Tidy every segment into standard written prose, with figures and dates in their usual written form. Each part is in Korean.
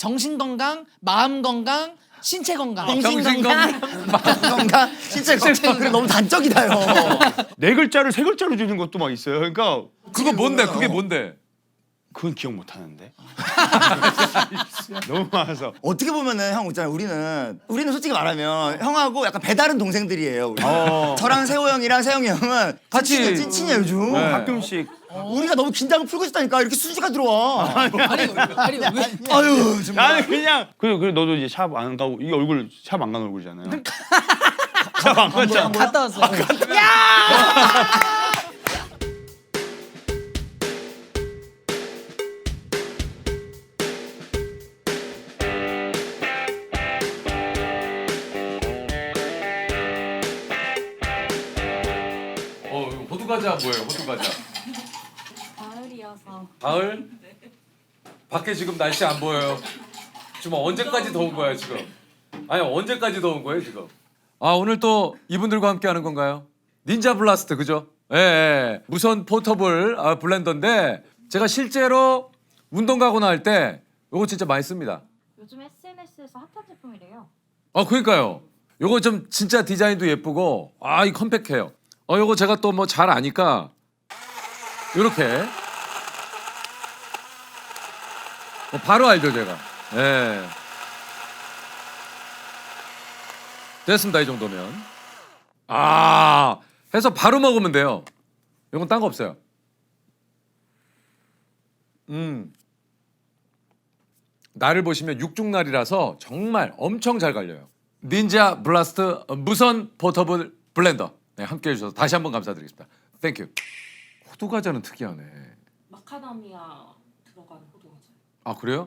정신 건강, 마음 건강, 신체 건강. 정신 건강, 마음 건강, 신체 건강. 그래 너무 단적이다요. 네 글자를 세 글자로 주는 것도 막 있어요. 그러니까 그거 뭔데? 그게 뭔데? 그건 기억 못 하는데. 너무 많아서. 어떻게 보면은 형 있잖아요. 우리는 솔직히 말하면 형하고 약간 배다른 동생들이에요. 우리. 저랑 세호 형이랑 세영이 형은 같이- 찐친이야 요즘. 네. 가끔씩 우리가 너무 긴장을 풀고 있다니까 이렇게 수지가 들어와. 아니 왜? 아유 정말. 나는 그냥 그래 너도 이제 샵 안 가고 이 얼굴 샵 안 간 얼굴이잖아요. 샵 안 갔잖아. 갔다 왔어요. 호두 과자 뭐예요? 호두 과자. 가을이어서 가을? 밖에 지금 날씨 안 보여요. 지금 언제까지 더운 거야 지금? 아니 언제까지 더운 거예요 지금? 아 오늘 또 이분들과 함께 하는 건가요? 닌자 블라스트 그죠? 예, 예. 무선 포터블 블렌더인데 제가 실제로 운동 가고 날 때 이거 진짜 많이 씁니다. 요즘 SNS에서 핫한 제품이래요. 그러니까요. 요거 좀 진짜 디자인도 예쁘고 이 컴팩해요. 요거 제가 또 뭐 잘 아니까 요렇게 바로 알죠 제가. 예. 됐습니다 이 정도면. 해서 바로 먹으면 돼요. 이건 딴 거 없어요. 날을 보시면 육중날이라서 정말 엄청 잘 갈려요. 닌자 블라스트 무선 포터블 블렌더. 네, 함께 해주셔서 다시 한번 감사드리겠습니다. 땡큐. 호두 과자는 특이하네. 마카다미아 들어간 호두 과자. 아 그래요?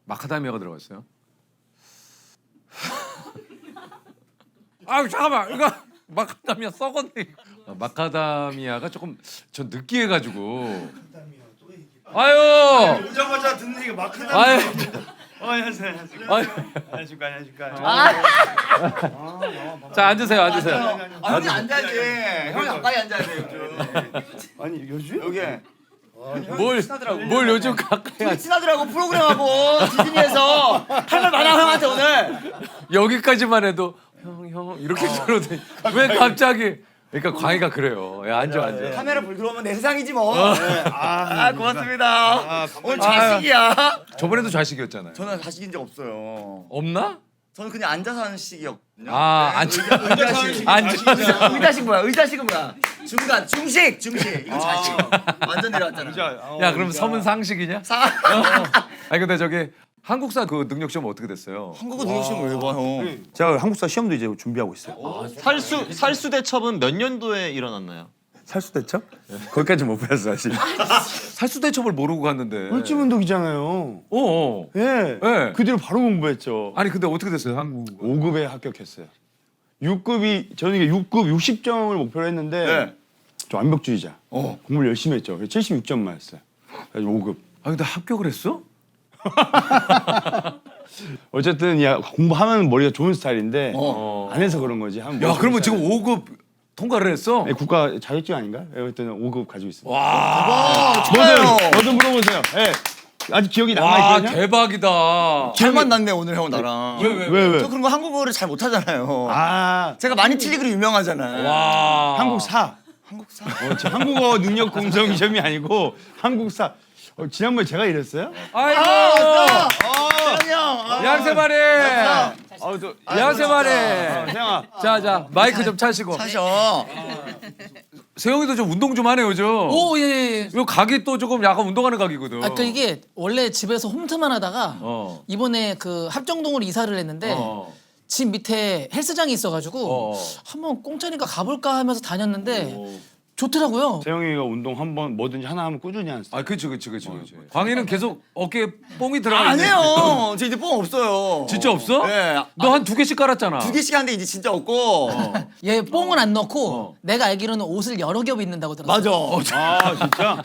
마카다미아가 들어갔어요? 잠깐만 이거 마카다미아 썩었네. 마카다미아가 조금 전 느끼해가지고. 아유. 오자마자 듣는 얘기 막 하다. 아유. 안녕하십니까. 자 앉으세요 앉으세요. 형이 앉아야지. 형이 가까이 앉아야 돼 요즘. 아니 요즘? 여기. 뭘 요즘 가까이 되게 친하더라고 프로그램하고 디즈니에서 할 말 많아 형한테 오늘. 여기까지만 해도 형 이렇게 그러더니 왜 갑자기? 그러니까 광희가 그래요. 야, 앉아. 카메라 불 들어오면 내 세상이지 뭐. 고맙습니다. 오늘 자식이야. 저번에도 좌식이었잖아요. 저는 자식인 적 없어요. 없나? 저는 그냥 앉아서 하는 식이었거든요. 의자식. 의자식 뭐야? 의자식은 뭐야? 중간 중식. 이거 자식. 완전 내려왔잖아. 야 그럼 섬은 상식이냐? 아니 근데 저기 한국사 그 능력 시험 어떻게 됐어요? 한국어 능력시험 왜 봐, 형? 제가 한국사 시험도 이제 준비하고 있어요. 살수대첩은 몇 년도에 일어났나요? 살수대첩? 거기까지 못 배웠어 사실. 살수대첩을 모르고 갔는데. 꿀집운동이잖아요. 예. 예. 그 뒤로 바로 공부했죠. 아니 근데 어떻게 됐어요 한국? 5급에 합격했어요. 6급이 저는 이게 6급 60점을 목표로 했는데 네. 좀 완벽주의자. 공부를 열심히 했죠. 76점 맞았어요. 그래서 5급. 아 근데 합격을 했어? 어쨌든 야 공부하면 머리가 좋은 스타일인데 안 해서 그런 거지. 야 그러면 지금 5급 통과를 했어? 네, 국가 자격증 아닌가? 어쨌든 5급 가지고 있습니다. 와, 축하해요. 뭐든 물어보세요. 예. 아직 기억이 와 남아있거든요. 대박이다. 잘 만났네 오늘 형 나랑. 왜? 저 그런 거 한국어를 잘 못하잖아요. 아 제가 많이 틀리기로 유명하잖아요. 와. 한국사. 한국사. 저 한국어 능력 공정 시험이 아니고 한국사. 지난번에 제가 이랬어요? 아이고. 세영이 형. 양세마리. 양세마리. 세영아. 자 마이크 좀 차시고. 사셔. 세영이도 좀 운동 좀 하네 요즘. 오 예. 요 각이 또 조금 약간 운동하는 각이거든. 그러니까 이게 원래 집에서 홈트만 하다가 이번에 그 합정동으로 이사를 했는데 집 밑에 헬스장이 있어가지고 한번 공짜니까 가볼까 하면서 다녔는데 좋더라고요. 세영이가 운동 한번 뭐든지 하나 하면 꾸준히 하는 스타일. 아 그치. 광희는 계속 어깨에 뽕이 들어가 있네. 아니에요. 저 이제 뽕 없어요. 진짜 없어? 네. 너 한 2개씩 깔았잖아. 2개씩 하는데 이제 진짜 없고. 얘 뽕은 안 넣고 내가 알기로는 옷을 여러 겹 입는다고 들었어. 맞아. 아 진짜?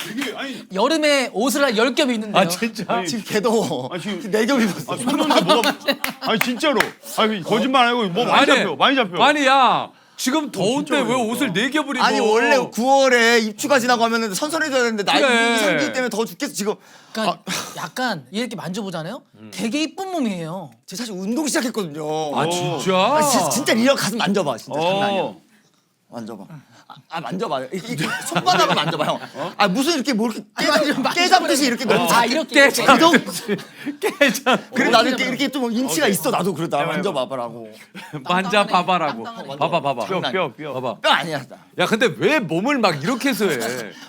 되게 아니 여름에 옷을 한 10겹 입는데요. 아 진짜? 지금 걔도 아, 지금 4겹 입었어. 손 넣는데 뭐가 아니 진짜로 아니 거짓말 안 하고 뭐 많이 잡혀. 아니 야 지금 더운데 왜 옷을 4겹을 입어? 아니 원래 9월에 입추가 지나고 하면은 선선해져야 되는데 나 그래. 이상기 때문에 더 죽겠어 지금. 그러니까 약간 이렇게 만져보잖아요. 되게 이쁜 몸이에요. 제가 사실 운동 시작했거든요. 아 진짜? 아, 진짜 리얼 가서 만져봐 진짜 장난 아니야. 어. 만져봐. 만져봐. 이렇게 손바닥을 만져봐 형. 아 무슨 이렇게 뭐 이렇게 깨잡듯이 이렇게 너무 아 이렇게 그래 나도 이렇게 좀 인치가 있어 나도 그래 나 만져봐봐라고. 만져봐봐라고. 봐봐. 뼈. 봐봐. 뼈 아니야. 야 근데 왜 몸을 막 이렇게 해서 해?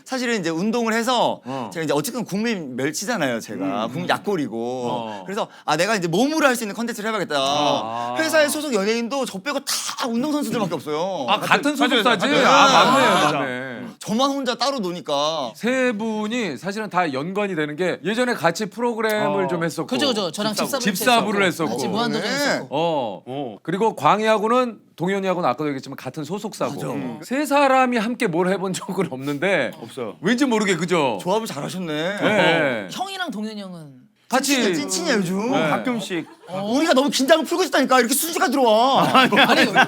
사실은 이제 운동을 해서 제가 이제 어쨌든 국민 멸치잖아요 제가 국민 약골이고 그래서 아 내가 이제 몸으로 할 수 있는 컨텐츠를 해봐야겠다. 회사에 소속 연예인도 저 빼고 다 운동 선수들밖에 없어요. 아 같은 소속사지? 맞아요. 아 맞네요, 맞아. 맞네. 저만 혼자 따로 노니까. 세 분이 사실은 다 연관이 되는 게 예전에 같이 프로그램을 좀 했었고. 그죠. 저랑 집사부를 했었고. 같이 무한도전 네. 했었고. 그리고 광희하고는 동현이하고는 아까도 얘기했지만 같은 소속사고. 세 사람이 함께 뭘 해본 적은 없는데 없어요. 왠지 모르게 그죠? 조합을 잘하셨네. 네. 형이랑 동현이 형은 같이 찐친이야 요즘. 가끔씩 우리가 너무 긴장을 풀고 있다니까 이렇게 순수가 들어와. 아니 왜?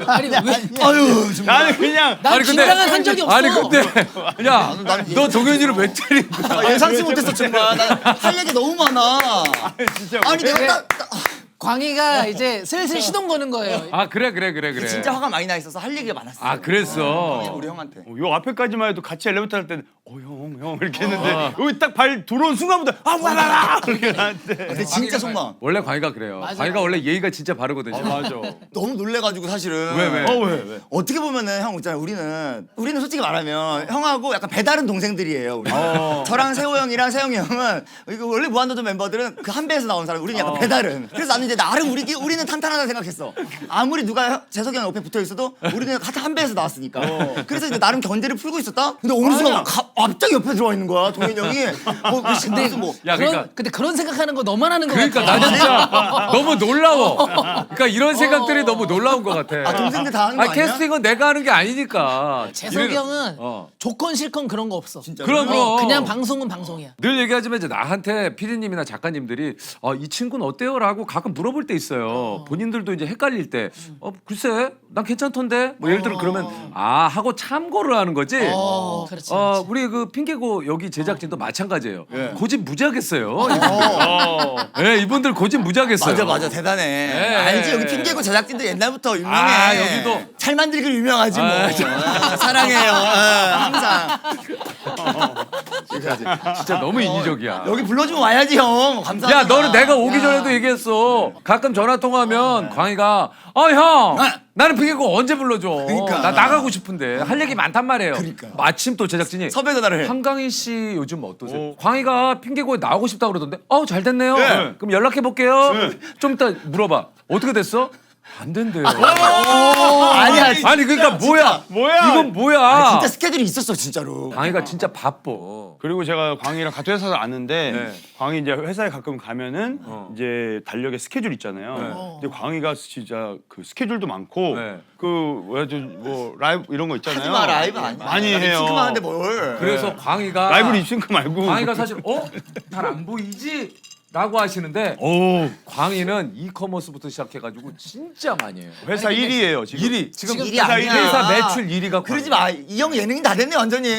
아유 정말. 나는 그냥 난 긴장은 한 적이 없어. 아니 근데 야너 동현이를 왜 때린 거야? 아, 예상치 못했어 정말. 난할 얘기 너무 많아. 진짜 아니 내가 광희가 이제 슬슬 시동 거는 거예요. 아 그래. 진짜 화가 많이 나 있어서 할 얘기가 많았어. 아 그랬어. 우리 형한테. 요 앞에까지만 해도 같이 엘리베이터 탈 때는 형 이렇게 했는데 여기 딱 발 들어온 순간부터 와라라 이렇게 나한테. 근데 진짜 속마. 원래 광희가 그래요. 맞아요. 광희가 원래 예의가 진짜 바르거든요. 맞아. 너무 놀래가지고 사실은. 왜? 왜? 어떻게 보면은 형 있잖아요. 우리는 솔직히 말하면 형하고 약간 배다른 동생들이에요. 우리. 저랑 세호 형이랑 세영이 형은 이거 원래 무한도전 멤버들은 그 한 배에서 나온 사람. 우리는 약간 배다른. 그래서 나는 이제 나름 우리는 탄탄하다 생각했어. 아무리 누가 재석이 형 옆에 붙어 있어도 우리는 같은 한 배에서 나왔으니까. 그래서 이제 나름 견제를 풀고 있었다. 근데 어느 순간 갑자기 옆에 들어와 있는 거야. 동현이 형이. 근데 뭐. 야 그러니까 근데 그런 생각하는 거 너만 하는 거 그러니까 같아. 나 진짜 너무 놀라워. 그러니까 이런 생각들이 너무 놀라운 것 같아. 아 동생들 다 하는 거 아 아니야? 캐스팅은 내가 하는 게 아니니까. 재석이 형은 어. 조건 실건 그런 거 없어. 그럼. 그냥 방송은 방송이야. 늘 얘기하지만 이제 나한테 피디님이나 작가님들이 이 친구는 어때요?라고 가끔 물어볼 때 있어요. 본인들도 이제 헷갈릴 때, 글쎄, 난 괜찮던데. 뭐 예를 들어 그러면 하고 참고를 하는 거지. 그렇지. 우리 그 핑계고 여기 제작진도 마찬가지예요. 고집 무지하겠어요. 네, 이분들 고집 무지하겠어요. 맞아 대단해. 네. 알지 여기 핑계고 제작진들 옛날부터 유명해. 여기도. 잘 만들기 유명하지 뭐. 사랑해요. 항상. 진짜 너무 인위적이야. 여기 불러주면 와야지 형. 감사합니다. 야, 너는 내가 오기 전에도 얘기했어. 가끔 전화 통화하면 광희가 형, 나는 핑계고 언제 불러줘? 그러니까. 나 나가고 싶은데 할 얘기 많단 말이에요. 그러니까. 마침 또 제작진이 섭외 전화를 해. 한강희 씨 요즘 어떠세요? 광희가 핑계고에 나오고 싶다고 그러던데. 잘 됐네요. 네. 그럼 연락해 볼게요. 좀 이따 물어봐. 어떻게 됐어? 안 된대요. 아니야. 아니 그러니까 뭐야? 이건 뭐야? 진짜 스케줄이 있었어 진짜로. 광희가 진짜 바빠. 그리고 제가 광희랑 같은 회사를 아는데 네. 광희 이제 회사에 가끔 가면은 이제 달력에 스케줄 있잖아요. 근데 광희가 진짜 그 스케줄도 많고 네. 그 뭐 라이브 이런 거 있잖아요. 하지마 라이브 아니야. 많이 해요. 싱크만 하는데 뭘. 그래서 광희가 라이브 립싱크 말고. 광희가 사실 잘 안 보이지? 라고 하시는데 광희는 이커머스부터 시작해가지고 진짜 많이 해요. 회사 1위예요 지금. 1위. 지금 일이 회사 아니야. 회사 매출 1위가 그러지 마. 이 형 예능이 다 됐네 완전히.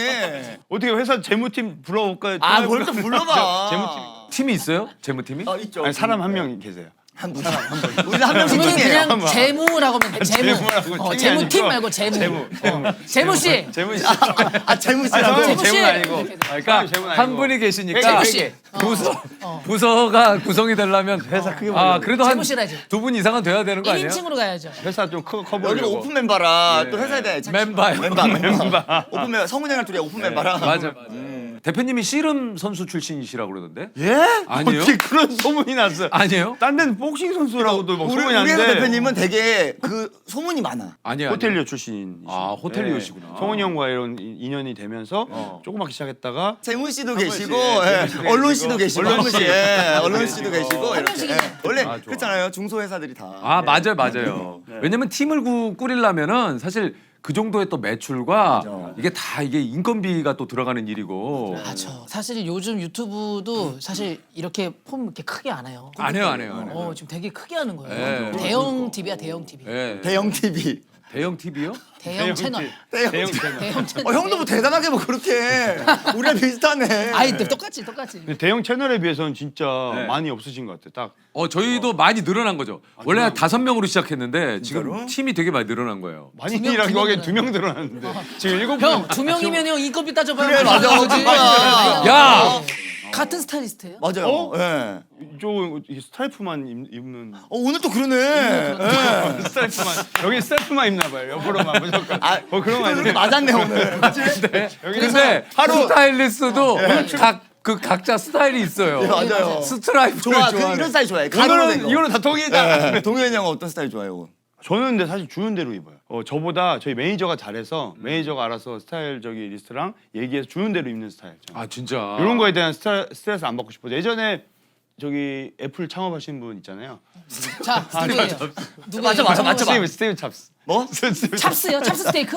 어떻게 회사 재무팀 불러올까요? 뭘 좀 불러봐. 재무팀. 팀이 있어요? 재무팀이? 있죠. 아니 사람 한 명 계세요. 한 분. 우리 한 명씩 그분은 팀이에요. 그냥 재무라고 하면 돼. 재무. 재무라고, 재무팀 아니고. 말고 재무. 재무 씨. 재무 씨. 재무 씨라고. 재무 씨. 재무는 아니고. 그러니까 재무는 한 아니고. 분이 계시니까 재무 씨. 부서가 구성이 되려면 회사 크게 그래도 한 재무 씨라지. 2분 이상은 돼야 되는 거 아니에요? 1인칭으로 가야죠. 회사 좀 여기는 커버려고. 오픈 멤버라 또 회사에 대해 멤버요. 멤버. 오픈 멤버. 성훈 형이랑 둘이 오픈 멤버라. 맞아. 대표님이 씨름 선수 출신이시라고 그러던데? 예? 아니에요? 어떻게 그런 소문이 났어요? 아니에요? 딴 데는 복싱 선수라고도 막 우리 소문이 회사 났는데 대표님은 되게 그 소문이 많아. 아니에요. 호텔리어 출신이시죠. 아, 호텔리어시구나. 성훈이 형과 이런 인연이 되면서 조그맣게 시작했다가 재문 씨도 계시고 예, 예. 언론 씨도 계시고 언론 한 분씩, 씨. 예. 언론 씨도 계시고 한 이렇게. 명씩이네. 예. 원래 좋아. 그렇잖아요. 중소회사들이 다. 맞아요. 왜냐면 팀을 꾸리려면은 사실 그 정도의 또 매출과 이게 인건비가 또 들어가는 일이고. 맞아. 사실 요즘 유튜브도 사실 이렇게 폼 이렇게 크게 안 해요. 안 해요. 지금 되게 크게 하는 거예요. 네. 대형 TV야, 대형 TV. 예. 대형 TV. 대형 TV요? 대형 채널. 대형 대형 채널. 형도 뭐 대단하게 뭐 그렇게 우리랑 비슷하네. 아이 똑같이. 근데 대형 채널에 비해서는 진짜 네. 많이 없으신 것 같아요. 딱 저희도 많이 늘어난 거죠. 원래 한 5명으로 시작했는데 지금 진짜로? 팀이 되게 많이 늘어난 거예요. 많이라고 하기엔 2명 들어놨는데 지금 7명. 형 2명이면 형 인건비 따져봐요. 그래, 맞아. 그거지. 그거야. 야! 같은 스타일리스트예요? 맞아요. 예. 저 스타이프만 입는 오늘 또 그러네. 예. 스타이프만 여기 스타이프만 입나 봐요. 옆으로만 무조건. 그런 거 이렇게 아니에요? 맞았네 오늘. 근데 스타일리스트도 각자 스타일이 있어요. 네, 맞아요. 스트라이프를 좋아. 좋아하는. 이런 스타일 좋아해. 가로로 된 거. 이거는 다 통일이다. 동현이 형은 어떤 스타일 좋아해요? 저는 근데 사실 주는 대로 입어요. 저보다 저희 매니저가 잘해서 매니저가 알아서 스타일 저기 리스트랑 얘기해서 주는 대로 입는 스타일. 아 진짜. 이런 거에 대한 스트레스 안 받고 싶어요. 예전에 저기 애플 창업하신 분 있잖아요. 자, 누구예요? 누구예요? 맞춰봐. 스티브 잡스. 뭐? 찹스요? 찹스 스테이크?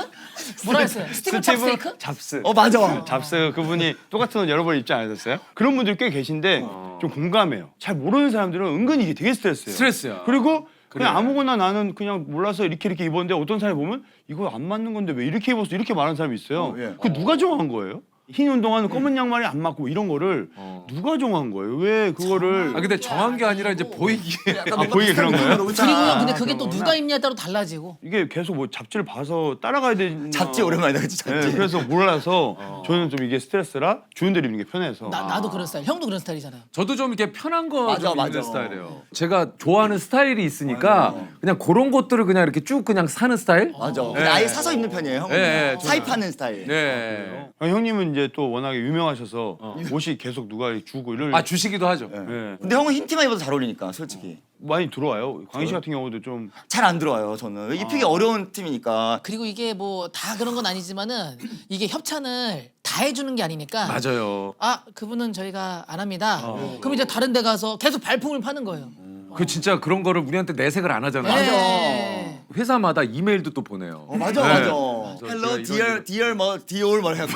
뭐라 했어요? 스티븐 찹 스테이크? 잡스. 맞아. 잡스 그분이 똑같은 옷 여러 번 입지 않으셨어요? 그런 분들 꽤 계신데 좀 공감해요. 잘 모르는 사람들은 은근히 이게 되게 스트레스예요. 스트레스야. 그리고 그냥 그래. 아무거나 나는 그냥 몰라서 이렇게 입었는데 어떤 사람이 보면 이거 안 맞는 건데 왜 이렇게 입었어? 이렇게 말하는 사람이 있어요. 예. 그 누가 정한 거예요? 흰 운동화는 검은 양말이 안 맞고 이런 거를 누가 정한 거예요? 왜 그거를 아 근데 정한 게 아니라 이제 보이기에. 보이게 그런 거예요? 그리고요, 근데 그게 또 누가 입냐에 따라 달라지고. 이게 계속 뭐 잡지를 봐서 따라가야 되나? 잡지 오랜만이다, 그치? 잡지. 네, 그래서 몰라서 저는 좀 이게 스트레스라 주는 대로 입는 게 편해서. 나도 그런 스타일. 형도 그런 스타일이잖아요. 저도 좀 이렇게 편한 거 맞아, 좀 입는 맞아. 스타일이에요. 제가 좋아하는 스타일이 있으니까 그냥 그런 것들을 그냥 이렇게 쭉 그냥 사는 스타일. 맞아. 근데 아예 사서 입는 편이에요, 형은. 네, 사입하는 스타일. 네. 형님은 이제 또 워낙에 유명하셔서 옷이 계속 누가 주고 이럴 아 주시기도 하죠. 네. 근데 형은 흰 티만 입어도 잘 어울리니까, 솔직히. 많이 들어와요. 광희 씨 같은 경우도 좀 잘 안 들어와요, 저는. 입히기 어려운 팀이니까. 그리고 이게 뭐 다 그런 건 아니지만은 이게 협찬을 다 해주는 게 아니니까. 맞아요. 아 그분은 저희가 안 합니다. 그럼 이제 다른 데 가서 계속 발품을 파는 거예요. 그 진짜 그런 거를 우리한테 내색을 안 하잖아요. 네. 회사마다 이메일도 또 보내요. 맞아, 네. 맞아. 그래서 헬로 제가 디얼 뭐 디올 뭐 해갖고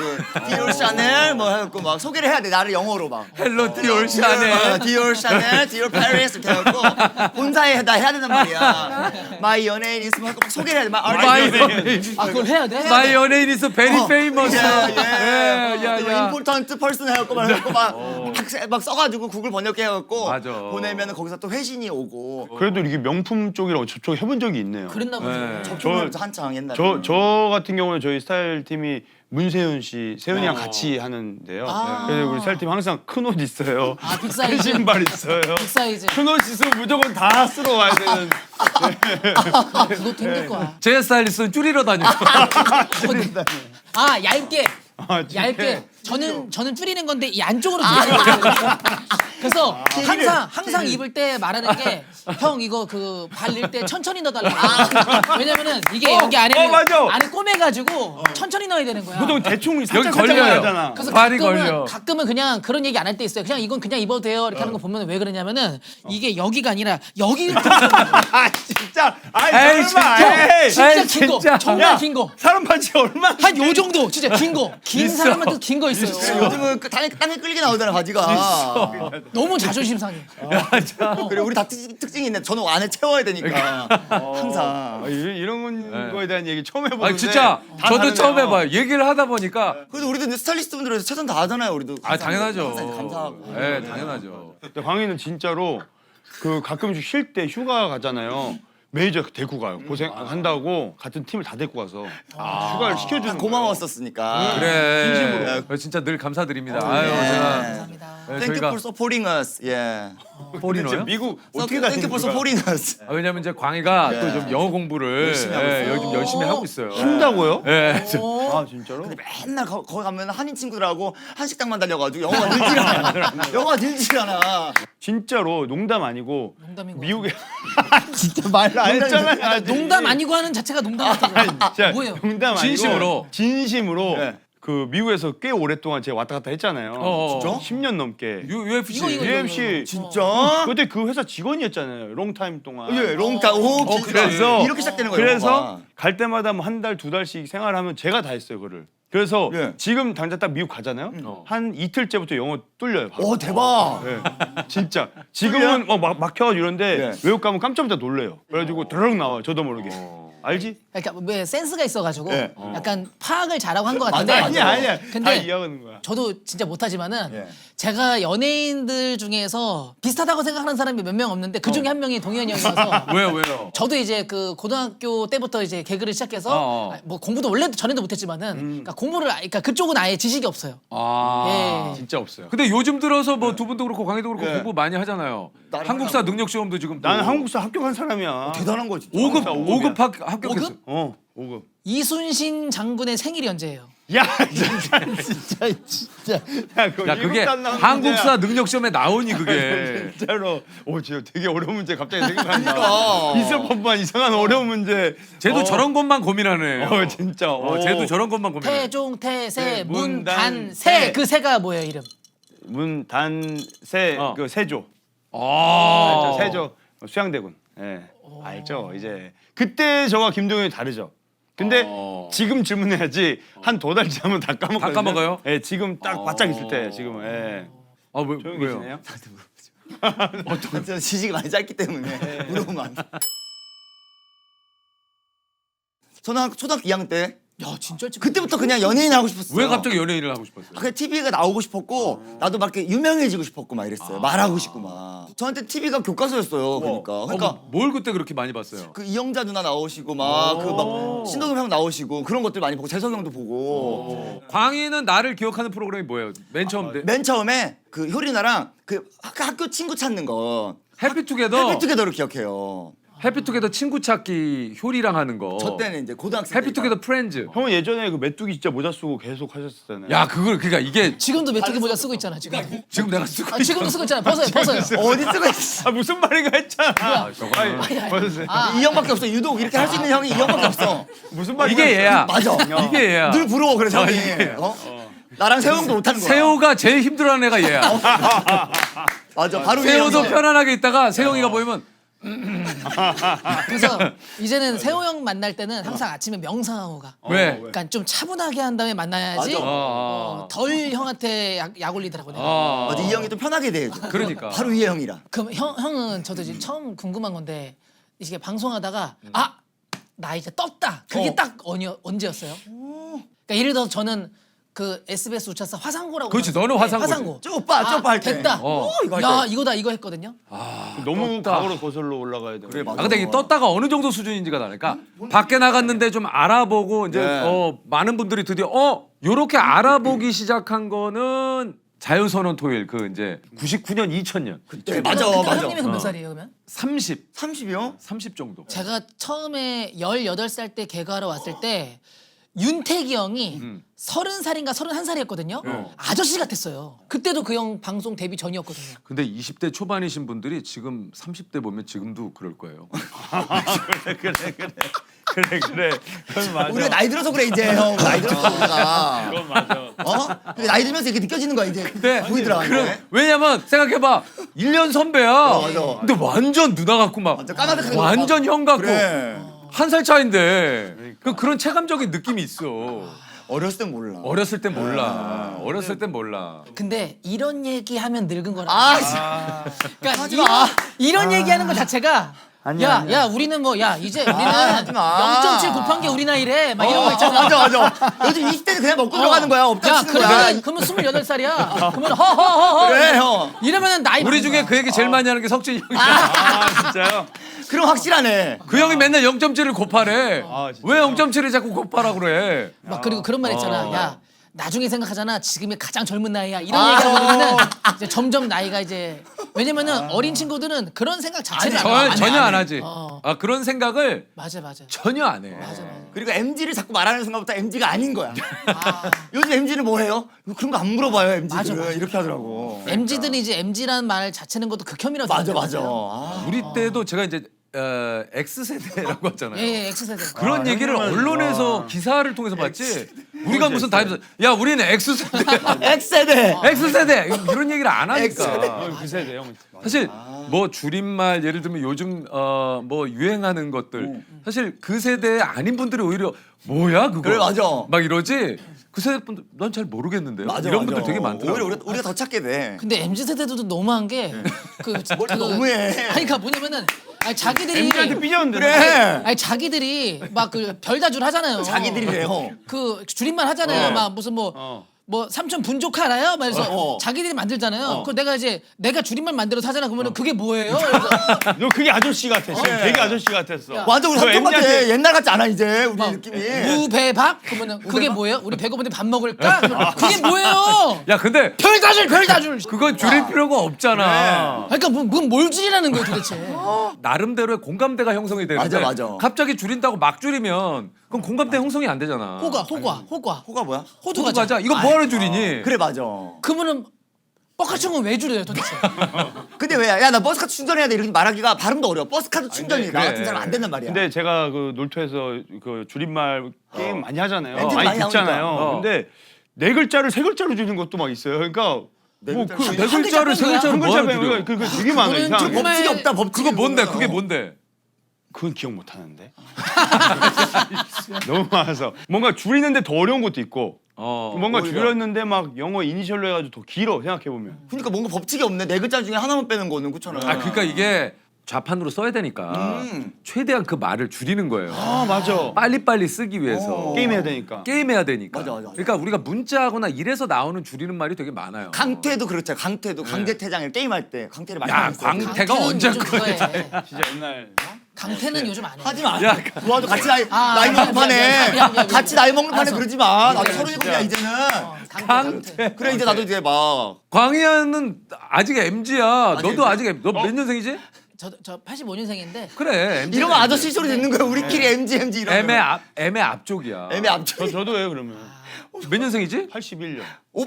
디올 샤넬 뭐 해갖고 막 소개를 해야 돼, 나를 영어로 막. 헬로 디올 샤넬. 디올 샤넬, 디올 파리스 이렇게 해갖고 본사에 나 해야 된단 말이야. 마이 연예인 있으면 하고 막 소개를 해야 돼. 마이 연예인. 아 그걸 해야 돼? 마이 연예인 is very famous. 야, 임포턴트 퍼슨 해갖고 막 해갖고 막 써가지고 구글 번역해 해갖고 맞아. 보내면 거기서 또 회신이 오고. 그래도 이게 명품 쪽이랑 저쪽 해본 적이 있네요. 그랬나 보죠. 네. 접촉을 한창 옛날에. 저 같은 경우는 저희 스타일 팀이 문세윤 씨, 세윤이랑 같이 하는데요. 아. 그래서 우리 스타일 팀 항상 큰 옷 있어요. 아, 빅사이즈? 큰 신발 있어요. 빅 사이즈. 큰 옷 있으면 무조건 다 쓰러 와야 되는. 그것도 힘들 거야. 제 스타일리스트는 줄이러 다녀요. 아 얇게. 진짜? 얇게. 저는 줄이는 건데 이 안쪽으로 줄이는 거예요. 그래서 항상 입을 때 말하는 게 형 이거 그 발릴 때 천천히 넣어달라. 왜냐면은 이게 여기 안에는 맞아. 안에 꼬매가지고 천천히 넣어야 되는 거야. 보통 대충 여기 살짝 걸려요. 하잖아. 그래서 발이 걸려. 가끔은 그냥 그런 얘기 안 할 때 있어요. 그냥 이건 그냥 입어도 돼요. 이렇게 하는 거 보면 왜 그러냐면은 이게 여기가 아니라 여기 아 진짜. 아이 에이, 설마. 진짜. 에이. 진짜 에이, 긴 거, 진짜. 정말 긴 거. 사람 반지 얼마? 한 요 정도 진짜 긴 거. 긴 있어. 사람한테 긴 거 있어요. 요즘은 그 땅에 끌게 나오잖아, 바지가. 너무 자존심 상해. 그리고 우리 다 특징이 있네. 저는 안에 채워야 되니까 항상. 이런 거에 대한 얘기 처음 해보는데. 아 진짜 다 저도 다르네요. 처음 해봐요. 얘기를 하다 보니까 그래도 우리도 스타일리스트 분들은 최선 다하잖아요, 우리도. 아 당연하죠. 항상 감사하고. 네 당연하죠. 근데 광희는 진짜로 그 가끔씩 쉴 때 휴가 가잖아요. 매니저 데리고 가요. 고생한다고 같은 팀을 다 데리고 가서 휴가를 시켜주는 거예요. 고마웠었으니까. 그래. 진짜 늘 감사드립니다. 아유 제가 감사합니다. 네, Thank you 저희가 for supporting us. 예. 포리너요? 미국 어떻게 Thank you for supporting us. 왜냐면 이제 광희가 또 좀 영어 공부를 열심히 하고 있어요. 요즘 열심히 하고 있어요. 한다고요? 예. 아 진짜로? 근데 맨날 거기 가면 한인 친구들하고 한식당만 달려가지고 영어가 늘질 않아. 영어가 늘질 않아. 진짜로 농담 아니고 농담인 거 미국에 진짜 말 안 했잖아요. 농담 아니고 하는 자체가 농담 같아요. 진짜 뭐예요? 농담 아니고 진심으로. 진심으로 네. 그 미국에서 꽤 오랫동안 제가 왔다 갔다 했잖아요. 진짜? 10년 넘게. UFC. 이거. UFC 진짜? 그때 그 회사 직원이었잖아요. 롱타임 동안. 예, 롱타. 오, 그래서 이렇게 시작되는 거예요. 그래서 영어가. 갈 때마다 뭐 한 달, 두 달씩 생활하면 제가 다 했어요, 그거를. 그래서 예. 지금 당장 딱 미국 가잖아요. 한 이틀째부터 영어 뚫려요. 바로. 오, 대박. 네, 진짜. 지금은 막혀가지고 이런데 예. 외국 가면 깜짝깜짝 놀래요. 그래가지고 드르륵 나와요. 저도 모르게. 알지? 그러니까 왜 센스가 있어가지고 네. 약간 파악을 잘하고 한 것 같은데. 아니야. 다 근데 이해하는 거야. 저도 진짜 못하지만은 예. 제가 연예인들 중에서 비슷하다고 생각하는 사람이 몇 명 없는데 그 중에 한 명이 동현이 형이어서 왜요? 저도 이제 그 고등학교 때부터 이제 개그를 시작해서 뭐 공부도 원래도 전에도 못했지만은 그러니까 공부를 그러니까 그쪽은 아예 지식이 없어요. 예. 진짜 없어요. 근데 요즘 들어서 뭐 두 분도 그렇고 광희도 그렇고 공부 많이 하잖아요. 나는 한국사 능력 시험도 지금 또 나는 한국사 합격한 사람이야. 대단한 거 진짜. 5급 합격했어. 5급? 5급. 이순신 장군의 생일이 언제예요? 야 진짜. 야, 그거 야 그게 일곱도 안 나오는 한국사 문제야. 능력 시험에 나오니 그게. 진짜로. 진짜 되게 어려운 문제 갑자기 생각난다. 있을 법한 이상한 어려운 문제. 쟤도 저런 것만 고민하네. 진짜. 쟤도 저런 것만 고민해. 태종, 태세, 문, 단, 단, 세. 세. 그 세가 뭐예요 이름? 문단세 어. 그 세조. 아. 세조 수양대군. 예. 알죠. 이제 그때 저와 김동현이 다르죠. 근데 지금 질문해야지 한 2달 지나면 다 까먹거든요. 다 까먹어요? 예, 지금 딱 바짝 있을 때 지금. 예. 조용히 왜요? 계시네요. 저 지식이 많이 짧기 때문에 물어보면 안 돼. 저는 초등학교 2학년 때 야 진짜 일찍 그때부터 그냥 연예인 하고 싶었어요. 왜 갑자기 연예인을 하고 싶었어요? 그냥 TV가 나오고 싶었고 나도 막 이렇게 유명해지고 싶었고 막 이랬어요. 말하고 싶고 막. 저한테 TV가 교과서였어요. 그러니까 뭘 그때 그렇게 많이 봤어요? 그 이영자 누나 나오시고 막 그 막 신동엽 형 나오시고 그런 것들 많이 보고 재성 형도 보고. 광희는 나를 기억하는 프로그램이 뭐예요? 맨 처음 맨 처음에 그 효리나랑 그 학교 친구 찾는 거 해피투게더. 해피투게더를 기억해요. 해피투게더 친구 찾기 효리랑 하는 거. 저 때는 이제 고등학생 해피투게더 프렌즈. 형은 예전에 그 메뚜기 진짜 모자 쓰고 계속 하셨잖아요. 야 그걸 그러니까 이게 지금도 메뚜기 모자 쓰고 있잖아 지금. 지금 내가 쓰고 지금도 쓰고 있잖아. 벗어요. 어디 쓰고 있어? 무슨 말인가 했잖아. 벌써 이 형밖에 없어. 유독 이렇게 할 수 있는 형이 이 형밖에 없어. 무슨 말인가 이게 얘야. 맞아. 이게 얘야. 늘 부러워 그래서 형이. 나랑 세영도 못하는 거야. 세호가 제일 힘들어하는 애가 얘야. 맞아. 바로 이 세호도 형이야. 편안하게 있다가 세영이가 보이면 그래서 이제는 세호 형 만날 때는 항상 아침에 명상하고 가. 왜? 그러니까 좀 차분하게 한 다음에 만나야지 맞아. 덜 형한테 약 올리더라고 내가. 맞아. 이 형이 좀 편하게 대해줘. 그러니까. 바로 위에 형이라. 그럼 형은 저도 지금 처음 궁금한 건데 이게 방송하다가 나 이제 떴다. 그게 딱 언제였어요? 그러니까 예를 들어서 저는 그 SBS 우차사 화상고라고. 그렇지, 봤는데, 너는 화상고지. 화상고. 쪼빠 할 때. 됐다. 이거 할 야 때. 이거다 이거 했거든요. 너무 과거로 거슬러 올라가야 돼. 그래, 아 근데 이게 떴다가 어느 정도 수준인지가 다르니까 밖에 나갔는데 좀 알아보고 이제 네. 많은 분들이 드디어 요렇게 알아보기 시작한 거는 자유선언 토일 그 이제 99년 2000년 네, 맞아. 그때 맞아. 형님이 몇 살이에요 그러면? 30 30이요? 정도. 제가 처음에 18살 때 개그하러 왔을 때 윤택이 형이 30살인가 31살이었거든요. 아저씨 같았어요. 그때도 그 형 방송 데뷔 전이었거든요. 근데 20대 초반이신 분들이 지금 30대 보면 지금도 그럴 거예요. 그래. 그건 맞아. 우리가 나이 들어서 그래 이제 형. 나이 들어서 우리가. 그건 맞아. 근데 나이 들면서 이렇게 느껴지는 거야 이제. 보이더라. 이제. 왜냐면 생각해봐 1년 선배야. 맞아. 근데 완전 누나 같고 막 완전 까마득하게 완전 형 같고 그래. 한 살 차인데 그런 체감적인 느낌이 있어. 어렸을 땐 몰라. 어렸을 땐 몰라. 어렸을 땐 몰라. 근데 이런 얘기 하면 늙은 거라. 그러니까 하지 마. 이런 얘기하는 것 자체가 야 우리는 뭐 야 이제 우리는 하지 마. 0.7 곱한 게 우리 나이래 막 이런 거 있잖아. 맞아. 요즘 20대는 그냥 먹고 들어가는 거야. 야 업자치는 거야. 그러면 28살이야. 그러면 허허허허. 그래 형. 이러면은 나이 우리 많은 중에 거야. 그 얘기 제일 많이 하는 게 석진이 형이야. 진짜요? 그럼 확실하네. 그 형이 맨날 0.7을 곱하래. 진짜? 왜 0.7을 자꾸 곱하라 그래? 막 그리고 그런 말 있잖아. 야 나중에 생각하잖아. 지금이 가장 젊은 나이야. 이런 얘기하고 그러면은 이제 점점 나이가 이제 왜냐면은 어린 친구들은 그런 생각 자체를 안 해. 전혀 안 하지. 어. 그런 생각을 맞아. 전혀 안 해. 그리고 MZ를 자꾸 말하는 순간부터 MZ가 아닌 거야. 요즘 MZ는 뭐 해요? 그런 거 안 물어봐요 MZ들은. 맞아. 이렇게 하더라고. MZ들이 이제 MZ라는 말 자체는 것도 극혐이라고 맞아. 생각하거든요. 우리 때도 제가 이제 X세대라고 하잖아요. 예, X세대. 그런 얘기를 언론에서 기사를 통해서 봤지. 우리가 무슨 다이면서 야 우리는 X세대, X세대. X세대 이런 얘기를 안 하니까. 그 세대 형. 사실 뭐 줄임말 예를 들면 요즘 뭐 유행하는 것들 사실 그 세대 아닌 분들이 오히려 뭐야 그거 그래, 맞아. 막 이러지 그 세대 분들 난 잘 모르겠는데요. 이런 분들 되게 많더라고. 오히려 우리가 더 찾게 돼. 근데 MZ 세대들도 너무한 게 그 뭘 너무해. 아니 그러니까 뭐냐면은 아니 자기들이 MZ한테 삐졌는데. 그래. 아니 자기들이 막 그 별다줄 하잖아요. 자기들이래요. 그 줄임말 하잖아요. 막 무슨 뭐 삼촌 분조카 알아요? 막 그래서 자기들이 만들잖아요. 그 내가 줄임말 만들어서 하잖아. 그러면 그게 뭐예요? 그래서 너 그게 아저씨 같았어. 되게 아저씨 같았어. 맞아 우리 너 삼촌 같아. MZ한테 옛날 같지 않아 이제 우리 느낌이. 무배박? 그러면은 그게 뭐예요? 우리 배고픈데 밥 먹을까? 그러면 그게 뭐예요? 야 근데 별다줄. 그건 줄일 필요가 없잖아. 그러니까 뭘 줄이라는 거예요 도대체? 나름대로의 공감대가 형성이 되는데 맞아. 갑자기 줄인다고 막 줄이면 그럼 공감대 형성이 안 되잖아. 호가. 호가 뭐야? 호두 호두 과자. 이거 뭐하러 줄이니? 그래 맞아. 그러면은 뻑카충은 왜 줄여요 도대체? 근데 왜? 야 나 버스카드 충전해야 돼 이렇게 말하기가 발음도 어려워. 버스카드 충전이 나 같은 그래. 사람 안 된단 말이야. 근데 제가 그 놀토에서 그 줄임말 게임 많이 하잖아요. 엔진 많이 많이 듣잖아요. 나오니까. 근데 네 글자를 세 글자로 줄이는 것도 막 있어요. 그러니까 네 뭐 글자를 그 한 네 글자를 세 글자 글자로 한 뭐하러 글자 줄여? 빼면 그거 되게 많아 그거는 이상하게. 조금- 법칙이 없다 법칙이. 그거 뭔데? 그거는. 그게 뭔데? 그건 기억 못 하는데. 너무 많아서 뭔가 줄이는데 더 어려운 것도 있고 뭔가 오히려. 줄였는데 막 영어 이니셜로 해가지고 더 길어 생각해 보면. 그러니까 뭔가 법칙이 없네. 네 글자 중에 하나만 빼는 거는 그렇잖아. 아 그러니까 이게 좌판으로 써야 되니까 최대한 그 말을 줄이는 거예요. 아 맞아. 빨리빨리 쓰기 위해서 게임해야 되니까. 게임해야 되니까. 맞아. 그러니까 우리가 문자하거나 이래서 나오는 줄이는 말이 되게 많아요. 강퇴도 그렇잖아. 강퇴도 강제퇴장을 게임할 때 강퇴를 많이 야, 하고 있어. 강태가 언제 요즘 그거 해. 진짜 옛날. 강태는 요즘 안 해. 하지 마. 야, 좋아도 같이 나이 아, 먹는 판에 미안. 같이 나이 먹는 판에 알았어. 그러지 마. 나도 37이야 이제는. 강태. 그래 이제 나도 이제 막 광희야는 아직 MG야. 너도 아직 너 몇 년생이지? 저 85년생인데 그래. MG 는 이러면 아저씨 소리 듣는 거야. 우리끼리 MG 이러면. M의 앞쪽이야. 애매 앞쪽. 저도 왜 그러면? 몇 년생이지? 81년.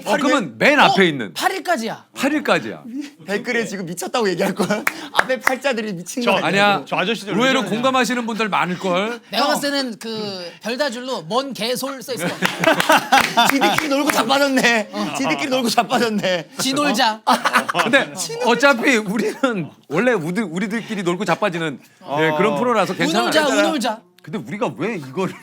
그러면 맨 앞에 있는 8일까지야. 8일까지야. 댓글에 지금 미쳤다고 얘기할 거야. 앞에 팔자들이 미친 거 아니야? 아니야. 저 아저씨들 의외로 왜 저러냐. 공감하시는 분들 많을 걸. 내가 봤을 때는 그 별다줄로 먼 개솔 써 있어. 지들끼리 놀고 자빠졌네. 지들끼리 놀고 자빠졌네. 지놀자. 근데 어차피 우리는 원래 우리들끼리 놀고 자빠지는 그런 프로라서 괜찮아. 우놀자. 근데 우리가 왜 이거를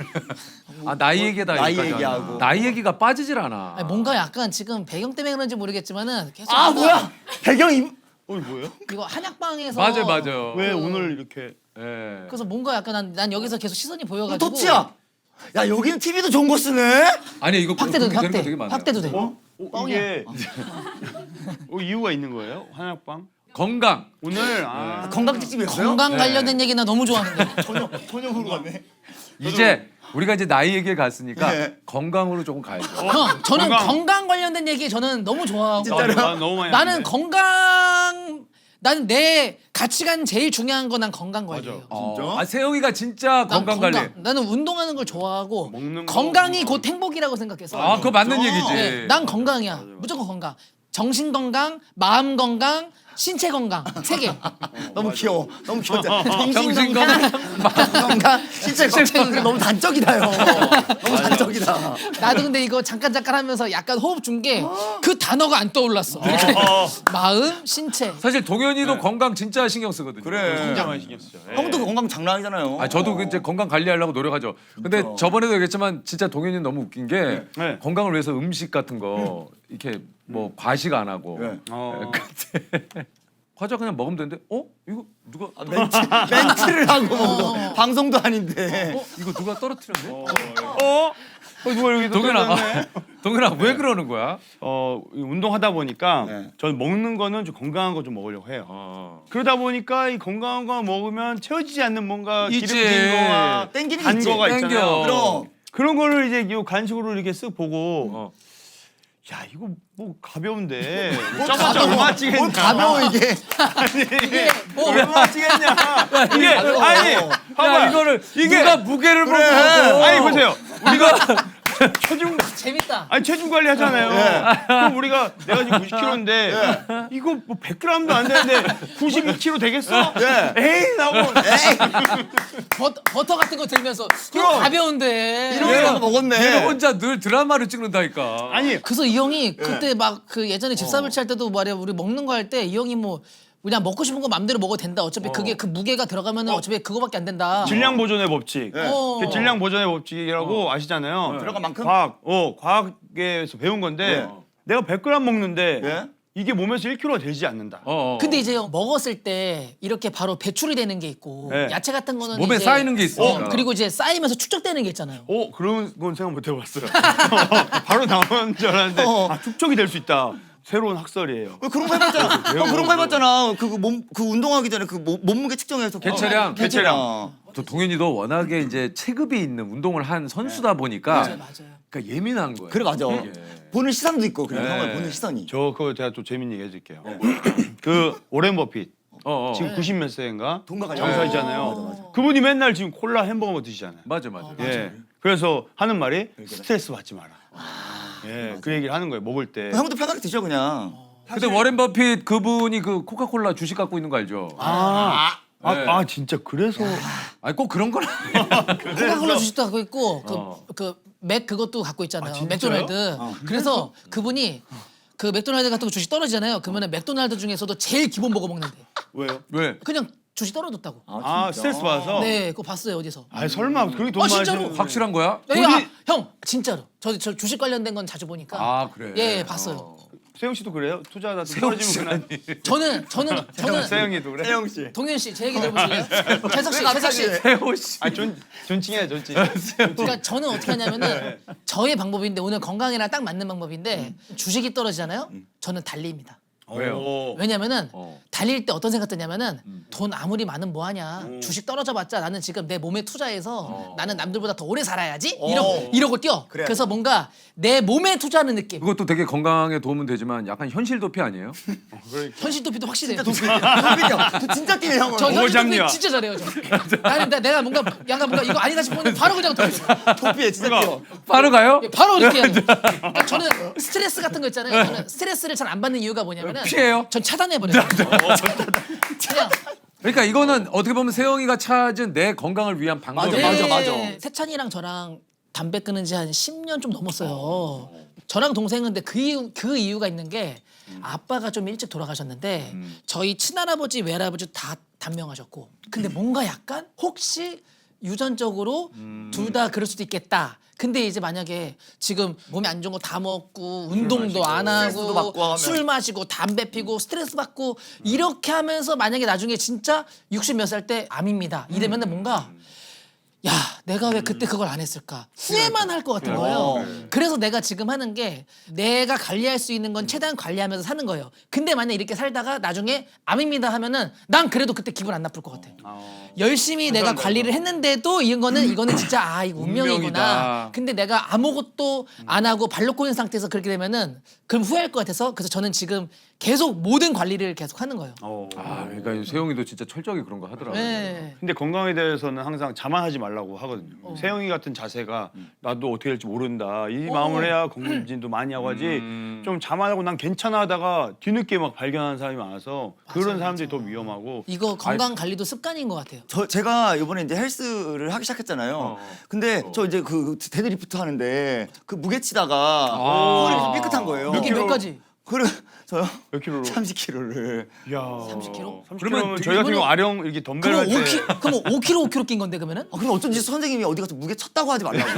나이 얘기다 나이 여기까지 얘기하고. 하나. 나이 얘기가 빠지질 않아. 아니, 뭔가 약간 지금 배경 때문에 그런지 모르겠지만은 계속 아 뭐야? 배경이 뭐예요? 이거 한약방에서 맞아. 왜 오늘 이렇게? 예. 그래서 뭔가 약간 난 여기서 계속 시선이 보여가지고 토치야. 야 여기는 TV도 좋은 거 쓰네. 아니 이거 확대도 그렇게 되는 거 확대. 되게 많아요. 확대도 돼. 이게 이유가 있는 거예요? 한약방? 건강. 오늘 건강 특집이었어요? 건강 관련된 얘기 나 너무 좋아하는데. 전용으로 갔네. 이제 우리가 이제 나이 얘기에 갔으니까 네. 건강으로 조금 가야죠. 형, 저는 건강. 건강 관련된 얘기 저는 너무 좋아하고 진짜로요? 난 너무 많이 나는 하는데. 나는 내 가치관 제일 중요한 건 난 건강 관리예요. 진짜? 세영이가 진짜 난 건강 관리. 나는 운동하는 걸 좋아하고 먹는 거, 건강이 먹는 곧 행복이라고 생각해서. 아, 그거 맞는 진짜? 얘기지. 네, 난 건강이야. 무조건 건강. 정신 건강, 마음 건강, 신체 건강 세 개. 너무 귀여워. 너무 귀엽다. 정신 정신 건강, 마음 건강, 신체 건강. 너무 단적이다요. 너무 단적이다. 나도 근데 이거 잠깐 하면서 약간 호흡 준 게 그 단어가 안 떠올랐어. 이렇게 마음, 신체. 사실 동현이도 건강 진짜 신경 쓰거든요. 진짜 많이 신경 쓰죠. 예. 형도 건강 장난 아니잖아요. 아 저도 이제 건강 관리하려고 노력하죠. 근데 저번에도 얘기했지만 진짜 동현이는 너무 웃긴 게 네. 건강을 위해서 음식 같은 거 이렇게 뭐 과식 안 하고 네. 근데 과자 그냥 먹으면 되는데 이거 누가 멘트를 하고 먹어. 방송도 아닌데. 이거 누가 떨어뜨렸네? 누가 여기 동현아 왜 그러는 거야? 운동하다 보니까 네. 저는 먹는 거는 좀 건강한 거 좀 먹으려고 해요. 그러다 보니까 이 건강한 거 먹으면 채워지지 않는 뭔가 있지. 기름진 거와 땡기는 단 있지. 거가 땡겨. 있잖아요. 그럼. 그런 거를 이제 요 간식으로 이렇게 쓱 보고 야 이거 뭐 가벼운데 짜봤자 얼마나 찌겠냐. 뭘 가벼워 이게. 얼마나 찌겠냐. 이게 아니 야 봐봐 이거를 이게 누가 무게를 보고 아니 보세요. 우리가 재밌다. 체중 관리 하잖아요. 그럼 우리가 내가 지금 90kg인데 이거 뭐 100g도 안 되는데 92kg 되겠어? 에이 나고 버터 같은 거 들면서 이거 가벼운데. 이러면서 먹었네. 얘가 혼자 늘 드라마를 찍는다니까. 아니 그래서 이 형이 그때 막 그 예전에 집사불치 할 때도 말이야 우리 먹는 거 할 때 이 형이 뭐 그냥 먹고 싶은 거 맘대로 먹어도 된다. 어차피 그게 그 무게가 들어가면은 어차피 그거밖에 안 된다. 질량 보존의 법칙. 어. 그 질량 보존의 법칙이라고 아시잖아요. 들어간 만큼? 과학에서 배운 건데 내가 100g 먹는데 예? 이게 몸에서 1kg가 되지 않는다. 근데 이제 먹었을 때 이렇게 바로 배출이 되는 게 있고 네. 야채 같은 거는 몸에 이제 쌓이는 게 있으니까. 그리고 이제 쌓이면서 축적되는 게 있잖아요. 그런 건 생각 못 해봤어요. 바로 나오는 줄 알았는데 축적이 될 수 있다. 새로운 학설이에요. 왜 그런 거 해봤잖아. 그런 거 해봤잖아. 그 운동하기 전에 그 몸무게 측정해서 개체량. 개체량. 동현이도 워낙에 이제 체급이 있는 운동을 한 선수다 보니까 맞아요. 그러니까 예민한 거예요. 그래 맞아. 이게. 보는 시선도 있고 그래. 네. 형을 보는 시선이. 저 그거 제가 또 재밌는 얘기 해줄게요. 그 오렌 버핏 지금 네. 90 몇 세인가 동갑 장사이잖아요. 그분이 맨날 지금 콜라 햄버거 드시잖아요. 맞아. 예. 그래서 하는 말이 스트레스 받지 마라. 예, 그 얘기를 하는 거예요. 먹을 때. 형도 편하게 드셔 그냥. 근데 워렌 버핏 그분이 그 코카콜라 주식 갖고 있는 거 알죠? 아 진짜 그래서 아니 꼭 그런 건 코카콜라 주식도 갖고 있고 그 맥 그것도 갖고 있잖아요. 맥도날드. 그래서 그분이 그 맥도날드 같은 거 주식 떨어지잖아요. 그러면 맥도날드 중에서도 제일 기본 버거 먹는데 왜요? 왜? 그냥 주식 떨어졌다고. 스트레스 받아서. 네, 그거 봤어요 어디서. 아 설마 그렇게 돈 많이 진짜로? 쓰는- 확실한 거야? 형 진짜로. 저 주식 관련된 건 자주 보니까. 아 그래. 예, 봤어요. 세영 씨도 그래요? 투자하다 떨어지면 그냥. 저는 세영이도 그래? 세영 씨. 동현 씨 제 얘기 들어보실래요? 재석 씨. 세호 씨. 아 존칭해 존칭. 그러니까 저는 어떻게 하냐면은 저의 방법인데 오늘 건강이랑 딱 맞는 방법인데 주식이 떨어지잖아요. 저는 달리입니다. 왜요? 왜냐면은 어. 달릴 때 어떤 생각 드냐면은 돈 아무리 많으면 뭐하냐 주식 떨어져봤자 나는 지금 내 몸에 투자해서 나는 남들보다 더 오래 살아야지 이러고 뛰어. 그래. 그래서 뭔가 내 몸에 투자하는 느낌. 그것도 되게 건강에 도움은 되지만 약간 현실 도피 아니에요? 현실 도피도 확실해요. 도피죠. 진짜 뛰네 형은. 저 현실 오장류야. 도피 진짜 잘해요. 저. 나는 내가 뭔가 약간 뭔가 이거 아니다 싶으면 바로 그냥 도피. 도피해 진짜 뛰어. 바로 가요? 바로 이렇게 해요. 그러니까 저는 스트레스 같은 거 있잖아요. 저는 스트레스를 잘 안 받는 이유가 뭐냐면은 피해요? 전 차단해버려요. 그냥 그러니까 이거는 어떻게 보면 세영이가 찾은 내 건강을 위한 방법이에요. 맞아. 세찬이랑 저랑 담배 끊은 지 한 10년 좀 넘었어요. 저랑 동생은 근데 그 이유가 있는 게 아빠가 좀 일찍 돌아가셨는데 저희 친할아버지 외할아버지 다 단명하셨고 근데 뭔가 약간 혹시 유전적으로 둘 다 그럴 수도 있겠다. 근데 이제 만약에 지금 몸에 안 좋은 거 다 먹고 운동도 안 스트레스도 받고 하고 하면. 술 마시고 담배 피고 스트레스 받고 이렇게 하면서 만약에 나중에 진짜 60 몇 살 때 암입니다. 이러면은 뭔가 야, 내가 왜 그때 그걸 안 했을까? 후회만 할 것 같은 거예요. 그래서 내가 지금 하는 게 내가 관리할 수 있는 건 최대한 관리하면서 사는 거예요. 근데 만약 이렇게 살다가 나중에 암입니다 하면은 난 그래도 그때 기분 안 나쁠 것 같아. 열심히 내가 관리를 했는데도 이거는 진짜 이거 운명이구나. 운명이다. 근데 내가 아무것도 안 하고 발로 꼬인 상태에서 그렇게 되면은 그럼 후회할 것 같아서 그래서 저는 지금 계속 모든 관리를 계속 하는 거예요. 아, 그러니까 세영이도 진짜 철저하게 그런 거 하더라고요. 네. 근데 건강에 대해서는 항상 자만하지 말라고 하거든요. 세영이 같은 자세가 나도 어떻게 될지 모른다. 이 마음을 해야 건강검진도 많이 하고 하지. 좀 자만하고 난 괜찮아 하다가 뒤늦게 막 발견하는 사람이 많아서 그런 사람들이 더 위험하고. 이거 건강 관리도 습관인 것 같아요. 제가 이번에 이제 헬스를 하기 시작했잖아요. 근데 저 이제 그 데드리프트 하는데 그 무게치다가 허리가 좀 삐끗한 거예요. 이게 몇 가지? 그래 저요 몇 킬로로? 30kg를. 야. 30kg? 30kg면 저희 같은 경우 아령 이렇게 덤벨 할 때. 그럼 5kg 낀 건데 그러면은? 그럼 어쩐지 선생님이 어디 가서 무게 쳤다고 하지 말라고.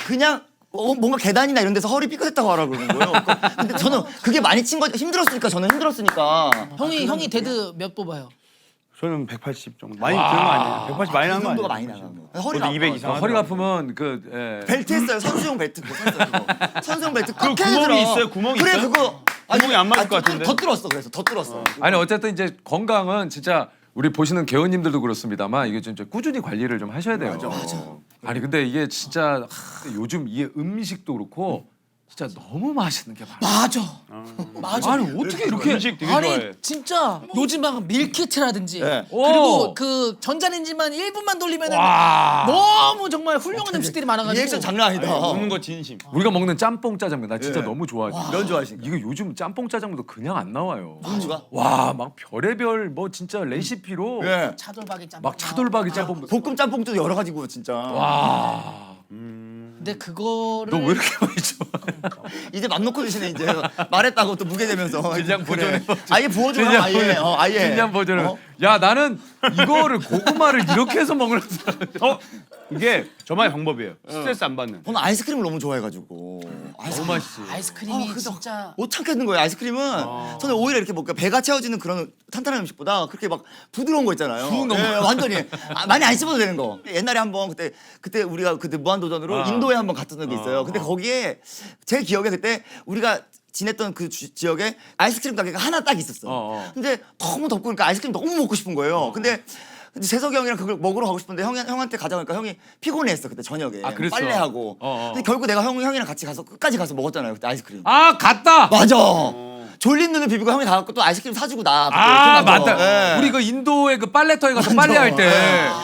그냥 뭔가 계단이나 이런 데서 허리 삐끗했다고 하라고 그러는 거예요. 근데 저는 그게 많이 친 거 힘들었으니까 저는 힘들었으니까. 형이 데드 몇 뽑아요? 저는 180 정도. 많이 드는 거 아니에요? 180 많이 나간 거 정도가 아니에요? 많이 나간 거. 허리가 200 아파. 이상. 허리가 아프면 벨트 했어요. 선수용 벨트 그거 샀어요. 그거. 선수용 벨트 그 꽉 구멍이 들어. 있어요? 구멍이 그래 있어요? 그거. 구멍이 안 맞을 것 같은데? 더 뚫었어. 그래서 더 뚫었어. 아니 어쨌든 이제 건강은 진짜 우리 보시는 개원님들도 그렇습니다만 이게 진짜 꾸준히 관리를 좀 하셔야 돼요. 맞아. 아니 근데 이게 진짜 요즘 이게 음식도 그렇고 진짜 너무 맛있는 게 많아. 맞아. 아니 어떻게 이렇게 음식 되게 아니 좋아해. 진짜 요즘 막 밀키트라든지 네. 그리고 그 전자레인지만 1분만 돌리면 너무 정말 훌륭한 음식들이 많아가지고 리액션 장난 아니다. 먹는 거 진심. 우리가 먹는 짬뽕 짜장면 나 진짜 너무 좋아하지. 면 좋아하시니까. 이거 요즘 짬뽕 짜장면도 그냥 안 나와요. 누가? 와 막 별의별 뭐 진짜 레시피로 예. 차돌박이 짬뽕 막 차돌박이 짬뽕. 볶음 짬뽕도 여러 가지고 진짜. 와. 근데 그거를 너 왜 이렇게 많이 좋아해? 이제 맘 놓고 드시네 이제 말했다고 또 무게 되면서 질량 그래. 보존해. 아예 부어주면 질량 아예 보존. 아예 질량 보존을. 야 나는 이거를 고구마를 이렇게 해서 먹는 사람. 이게 저만의 방법이에요. 스트레스 안 받는. 저는 아이스크림을 너무 좋아해가지고. 너무 맛있지. 아이스크림이 진짜 못 참겠는 거예요. 아이스크림은 저는 오히려 이렇게 뭔가 배가 채워지는 그런 탄탄한 음식보다 그렇게 막 부드러운 거 있잖아요. 예, 완전히 많이 안 씹어도 되는 거. 옛날에 한번 그때 우리가 그때 무한도전으로 인도에 한번 갔던 적이 있어요. 근데 거기에 제 기억에 그때 우리가 지냈던 그 지역에 아이스크림 가게가 하나 딱 있었어. 근데 너무 덥고 그러니까 아이스크림 너무 먹고 싶은 거예요. 근데 재석이 형이랑 그걸 먹으러 가고 싶은데 형한테 가자고 하니까 형이 피곤했어 그때 저녁에 그랬어? 빨래하고. 근데 결국 내가 형이랑 같이 가서 끝까지 가서 먹었잖아요 그때 아이스크림. 아 갔다. 맞아. 졸린 눈을 비비고 형이 가갖고 또 아이스크림 사주고 나. 아 그때 맞다. 예. 우리 그 인도의 그 빨래터에 가서 빨래할 때.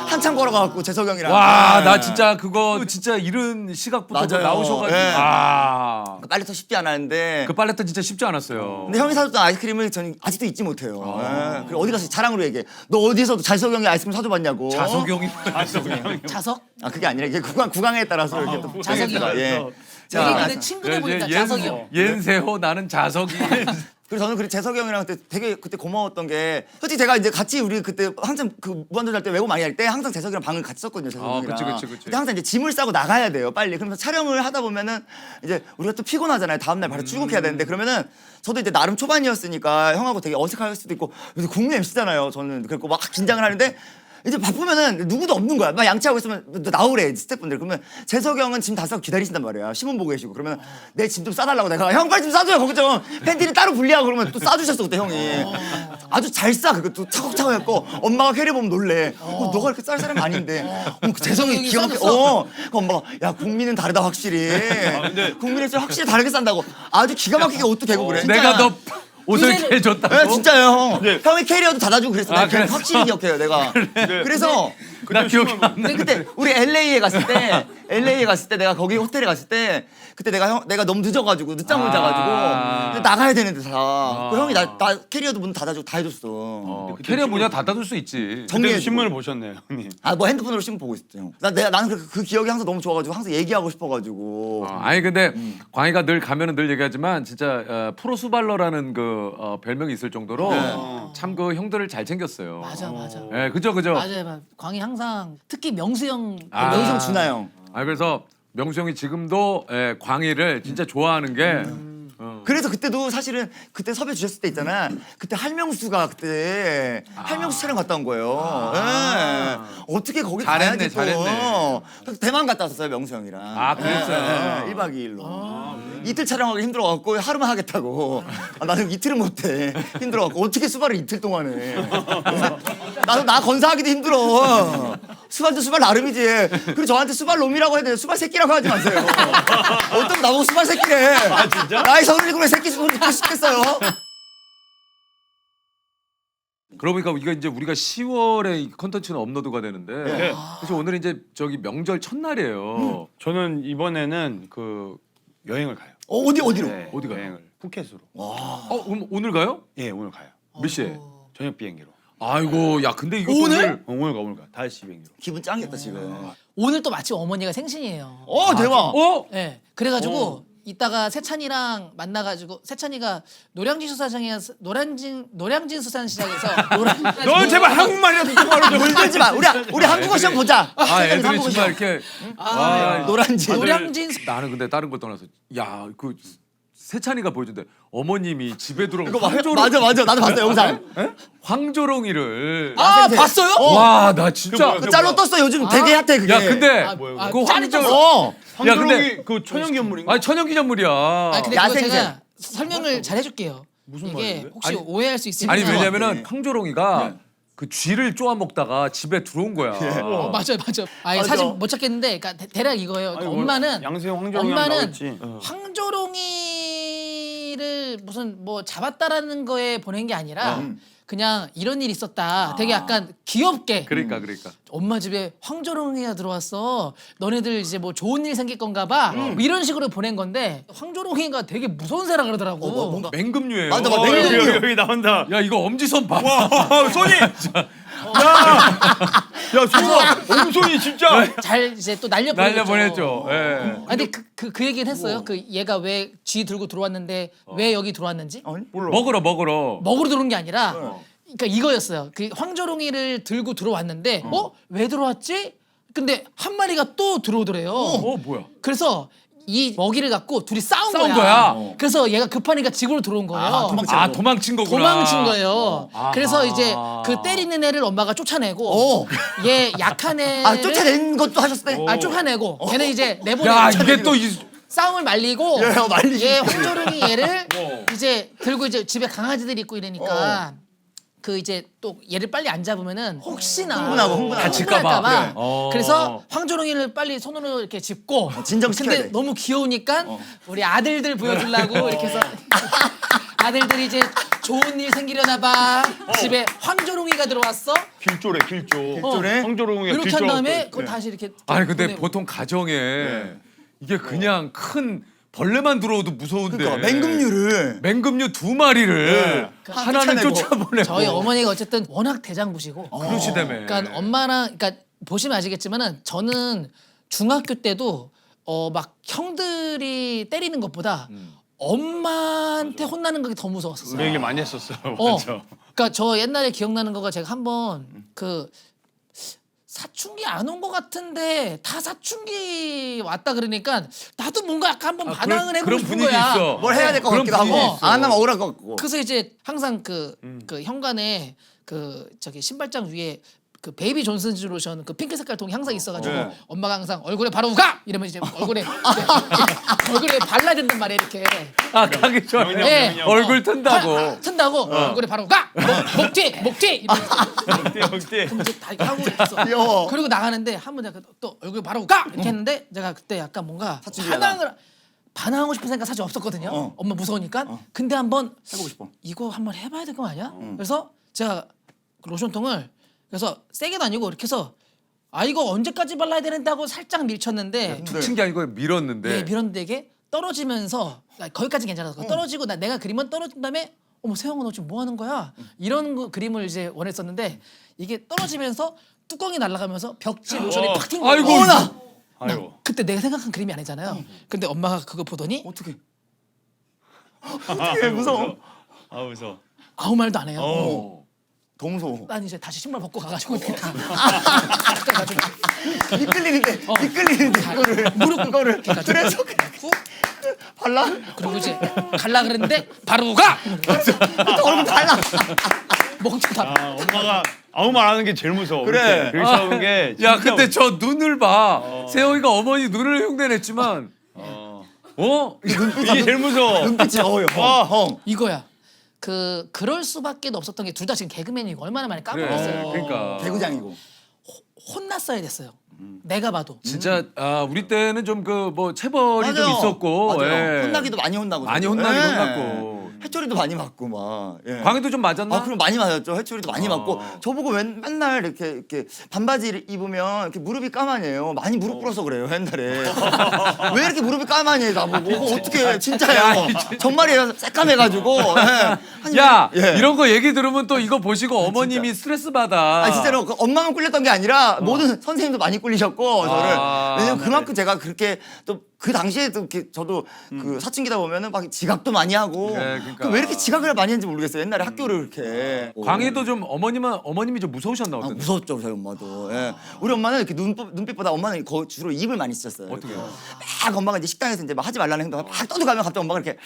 한참 걸어가갖고 재석이 형이랑. 와, 예. 나 진짜 그거 진짜 이른 시각부터 맞아요. 나오셔가지고. 예. 아. 그 빨래터 쉽지 않았는데. 그 빨래터 진짜 쉽지 않았어요. 근데 형이 사줬던 아이스크림을 저는 아직도 잊지 못해요. 예. 그리고 어디 가서 자랑으로 얘기해. 너 어디서 재석이 형이 아이스크림 사줘봤냐고. 자석이 형이. 자석? 아 그게 아니라 이게 구강에 따라서 이렇게 또 자석이요? 예. 되게 자, 근데 친근해 보인다. 자석이 형. 옌세호 나는 자석이. 그래서 저는 그 재석이 형이랑 그때 되게 그때 고마웠던 게 솔직히 제가 이제 같이 우리 그때 항상 그 무한도전 할 때 외국 많이 할 때 항상 재석이랑 방을 같이 썼거든요. 재석이 형이랑. 그치. 근데 항상 이제 짐을 싸고 나가야 돼요. 빨리. 그러면서 촬영을 하다 보면은 이제 우리가 또 피곤하잖아요. 다음 날 바로 출국해야 되는데 그러면은 저도 이제 나름 초반이었으니까 형하고 되게 어색할 수도 있고 그래서 국민 MC잖아요. 저는 그리고 막 긴장을 하는데 이제 바쁘면은 누구도 없는 거야. 막 양치하고 있으면 너 나오래 스태프분들. 그러면 재석이 형은 짐 다 싸고 기다리신단 말이야. 신문 보고 계시고 그러면 내 짐 좀 싸달라고 내가 형 빨리 좀 싸줘요. 거기 좀 팬티는 따로 분리하고 그러면 또 싸주셨어 그때 형이. 아주 잘 싸. 그거 또 차곡차곡 했고 엄마가 캐리 보면 놀래. 너가 이렇게 쌀 사람 아닌데. 재석이 형이 기가 막혀. 싸줬어? 그 엄마가 야 국민은 다르다 확실히. 국민은 진짜 확실히 다르게 싼다고. 아주 기가 막히게 옷도 개고 그래. 내가 너 옷을 요새는- 개줬다고. 네, 진짜요 형. 형이 캐리어도 닫아주고 그랬어. 아, 나 그랬어? 확실히 기억해요 내가. 그래서 나 기억이 안 나. 그때 우리 LA에 갔을 때 내가 거기 호텔에 갔을 때 그때 내가 너무 늦어가지고 늦잠을 자가지고 근데 나가야 되는데 다. 그 형이 나 캐리어도 문 닫아주고 다 해줬어. 캐리어 문야 닫아둘 수 있지. 정리해 그때도 신문을 보셨네요, 형님. 아 뭐 핸드폰으로 신문 보고 있었죠 형. 나는 그 기억이 항상 너무 좋아가지고 항상 얘기하고 싶어가지고. 아니 근데 광희가 늘 가면은 늘 얘기하지만 진짜 프로 수발러라는 그 별명이 있을 정도로 참 그 형들을 잘 챙겼어요. 맞아. 예, 그죠. 맞아요. 광희 항상 특히 명수 형 명수 형 준하 형. 아 그래서 명수 형이 지금도 광희를 진짜 좋아하는 게 그래서 그때도 사실은 그때 섭외 주셨을 때 있잖아. 그때 할명수가 그때 할명수 촬영 갔다 온 거예요. 예. 어떻게 거기 잘했네, 가야지 또. 잘했네. 그래서 대만 갔다 왔었어요 명수 형이랑. 아, 그랬어요? 1박 2일로. 이틀 촬영하기 힘들어갖고 하루만 하겠다고. 나는 이틀은 못해. 힘들어갖고 어떻게 수발을 이틀 동안 해. 나 건사하기도 힘들어. 수발도 수발 나름이지. 그리고 저한테 수발 놈이라고 해야 돼요. 수발 새끼라고 하지 마세요. 어떤 나보고 수발 새끼래. 아 진짜? 나이 37에 새끼 수발 듣고 싶겠어요. 그러고 보니까 이거 이제 우리가 10월에 컨텐츠는 업로드가 되는데 사실 오늘 이제 저기 명절 첫날이에요. 저는 이번에는 그 여행을 가요. 어디로? 네, 어디 가요? 여행을 푸켓으로. 그럼 오늘 가요? 예, 오늘 가요. 몇 시에? 저녁 비행기로. 아이고, 야 근데 이거 오늘? 오늘 가. 5시 비행기로. 기분 짱겠다 지금. 오늘 또 마침 어머니가 생신이에요. 대박. 네. 그래가지고 이따가 세찬이랑 만나가지고 세찬이가 노량진 수산시장에서 너 제발 한국말이라도 똑바로 좀. 물들지 마. 우리 한국어 시험 보자. 애들이 한국어 정말 시험. 이렇게 노란지. 노량진 나는 근데 다른 걸 떠나서 야 그 세찬이가 보여준대 어머님이 집에 들어온 이거 맞아. 나도 봤어 영상. 황조롱이를 봤어요? 와 나 진짜 그 짤로 떴어 요즘 되게 핫해 그게. 야 근데 그 짤이 황조 떴어. 야 근데 황조롱이 그 천연기념물인가? 아니 천연기념물이야. 근데 그거 야생생. 제가 설명을 잘 해줄게요. 무슨 이게 말인데? 혹시 아니, 오해할 수 있으니까. 아니 네. 왜냐면은 황조롱이가 그 쥐를 쪼아 먹다가 집에 들어온 거야. 맞아요. 아니, 맞아. 사진 못 찾겠는데, 그러니까 대략 이거예요. 그러니까 엄마는 양세형 황조롱이 나오겠지. 황조롱이를 무슨 뭐 잡았다라는 거에 보낸 게 아니라 그냥 이런 일이 있었다. 되게 약간 귀엽게. 그러니까. 엄마 집에 황조롱이가 들어왔어. 너네들 이제 뭐 좋은 일 생길 건가 봐. 뭐 이런 식으로 보낸 건데 황조롱이가 되게 무서운 새라 그러더라고. 뭔가 맹금류예요. 맞아. 여기 나온다. 야 이거 엄지손 봐. 손이. 야 손아, 엄손이 진짜. 잘 이제 또 날려 날려보냈죠. 예. 근데 그 얘기는 했어요. 그 얘가 왜 쥐 들고 들어왔는데 왜 여기 들어왔는지? 아니? 몰라. 먹으러. 먹으러 들어온 게 아니라 그러니까 이거였어요. 그 황조롱이를 들고 들어왔는데 왜 들어왔지? 근데 한 마리가 또 들어오더래요. 뭐야? 그래서 이 먹이를 갖고 둘이 싸운 싸운 거야. 거야? 그래서 얘가 급하니까 집으로 들어온 거예요. 도망친 거구나. 도망친 거예요. 아하. 그래서 이제 그 때리는 애를 엄마가 쫓아내고 얘 약한 애를 아 쫓아낸 것도 하셨어요? 쫓아내고 걔는 이제 내보내고 야 이게 또 이. 싸움을 말리고 말리기. 얘 황조롱이 얘를 이제 들고 이제 집에 강아지들이 있고 이러니까 그 이제 또 얘를 빨리 안 잡으면은 혹시나 흥분하고. 다칠까 봐. 그래서 황조롱이를 빨리 손으로 이렇게 짚고 진정시켜야 근데 돼. 너무 귀여우니까 우리 아들들 보여주려고 이렇게 해서 아들들이 이제 좋은 일 생기려나 봐 집에 황조롱이가 들어왔어 길조래 길조. 길조래? 황조롱이가 이렇게 길조. 한 다음에 그걸 다시 이렇게 아니 근데 보내고. 보통 가정에 이게 그냥 큰 벌레만 들어오도 무서운데 그러니까 맹금류를 맹금류 2마리를 하나는 쫓아내고. 쫓아보내고 저희 어머니가 어쨌든 워낙 대장부시고 그러시다며. 그러니까 엄마랑 그러니까 보시면 아시겠지만은 저는 중학교 때도 막 형들이 때리는 것보다 엄마한테 혼나는 게 더 무서웠어요. 우리 얘기 많이 했었어요. 맞아. 그러니까 저 옛날에 기억나는 거가 제가 한번 그 사춘기 안 온 것 같은데 다 사춘기 왔다 그러니까 나도 뭔가 약간 한번 반항을 해보고 그런 싶은 분위기 거야. 있어. 뭘 해야 될 것 그런 같기도 하고 분위기 있어. 안 하면 억울할 것 같고. 그래서 이제 항상 그 현관에 그 저기 신발장 위에 그 베이비 존슨즈 로션 그 핑크 색깔 통이 항상 있어가지고 엄마가 항상 얼굴에 바르고 가 이러면 이제 얼굴에 얼굴에 발라야 된단 말이야 이렇게 가기 전에 예. 얼굴 튼다고. 튼다고 얼굴에 바르고 가 목뒤 이러면서 그럼 이제 다 하고 있어. 귀여워. 그리고 나가는데 한 번 내가 또 얼굴 바르고 가 이렇게 했는데 제가 그때 약간 뭔가 반항하고 싶은 생각 사실 없었거든요. 엄마 무서우니까. 근데 한번 해보고 싶어. 이거 한번 해봐야 될 거 아니야? 그래서 제가 그 로션통을 그래서 세게도 아니고 이렇게 해서 이거 언제까지 발라야 되는다고 살짝 밀쳤는데 툭 친 게 아니고 밀었는데. 예, 밀었는데 이게 떨어지면서 거기까지 괜찮았어. 떨어지고 내가 그림은 떨어진 다음에 어머 세영아 너 지금 뭐 하는 거야? 이런 그림을 이제 원했었는데 이게 떨어지면서 뚜껑이 날아가면서 벽지 로션이 팍 튄 거야. 아이고. 아이고. 그때 내가 생각한 그림이 아니잖아요. 근데 엄마가 그거 보더니 어떻게? 어떻게 무서워. 아 무서워. 아무 말도 안 해요. 더 무서워. 난 이제 다시 신발 벗고 가가지고 이렇게 다 이끌리는데 이거를 무릎 그거를 그래서 발라. 그리고 이제 갈라 그랬는데 바로 가! 얼굴 발라. 먹지 다. 엄마가 아무 말 안 하는 게 제일 무서워. 그래. 그렇게 하는 게. 야 진짜 근데 저 눈을 봐. 세영이가 어머니 눈을 흉내냈지만 이게 제일 무서워. 눈빛이 형. 이거야. 그럴 수밖에 없었던 게 둘 다 지금 개그맨이고 얼마나 많이 까먹었어요. 그러니까 개구장이고. 혼났어야 됐어요. 내가 봐도. 진짜 우리 때는 좀 그 뭐 체벌이 좀 맞아요. 있었고 맞아요. 예. 혼나기도 많이 혼나고. 많이 혼나기도 혼났고. 해초리도 많이 맞고 막. 예. 광희도 좀 맞았나? 그럼 많이 맞았죠. 해초리도 많이 맞고 저보고 맨날 이렇게 반바지 입으면 이렇게 무릎이 까만해요. 많이 무릎 꿇어서 그래요 옛날에. 왜 이렇게 무릎이 까만해 나보고 어떻게 진짜요? 정말이에요. 새까매가지고. 예. 야 예. 이런 거 얘기 들으면 또 이거 보시고 어머님이 스트레스 받아. 진짜로 그 엄마만 꿀렸던 게 아니라 모든 선생님도 많이 꿀리셨고 저를 왜냐면 그만큼 제가 그렇게 또 그 당시에 또 이렇게 저도 그 사춘기다 보면은 막 지각도 많이 하고 그래, 그러니까. 왜 이렇게 지각을 많이 했는지 모르겠어요. 옛날에 학교를 그렇게. 광희도 좀 어머님이 좀 무서우셨나 어떤? 무서웠죠 저희 엄마도. 예. 우리 엄마는 이렇게 눈빛보다 엄마는 주로 입을 많이 쓰셨어요. 어떻게요? 막 엄마가 이제 식당에서 이제 막 하지 말라는 행동을 막 떠들어가면 갑자기 엄마가 이렇게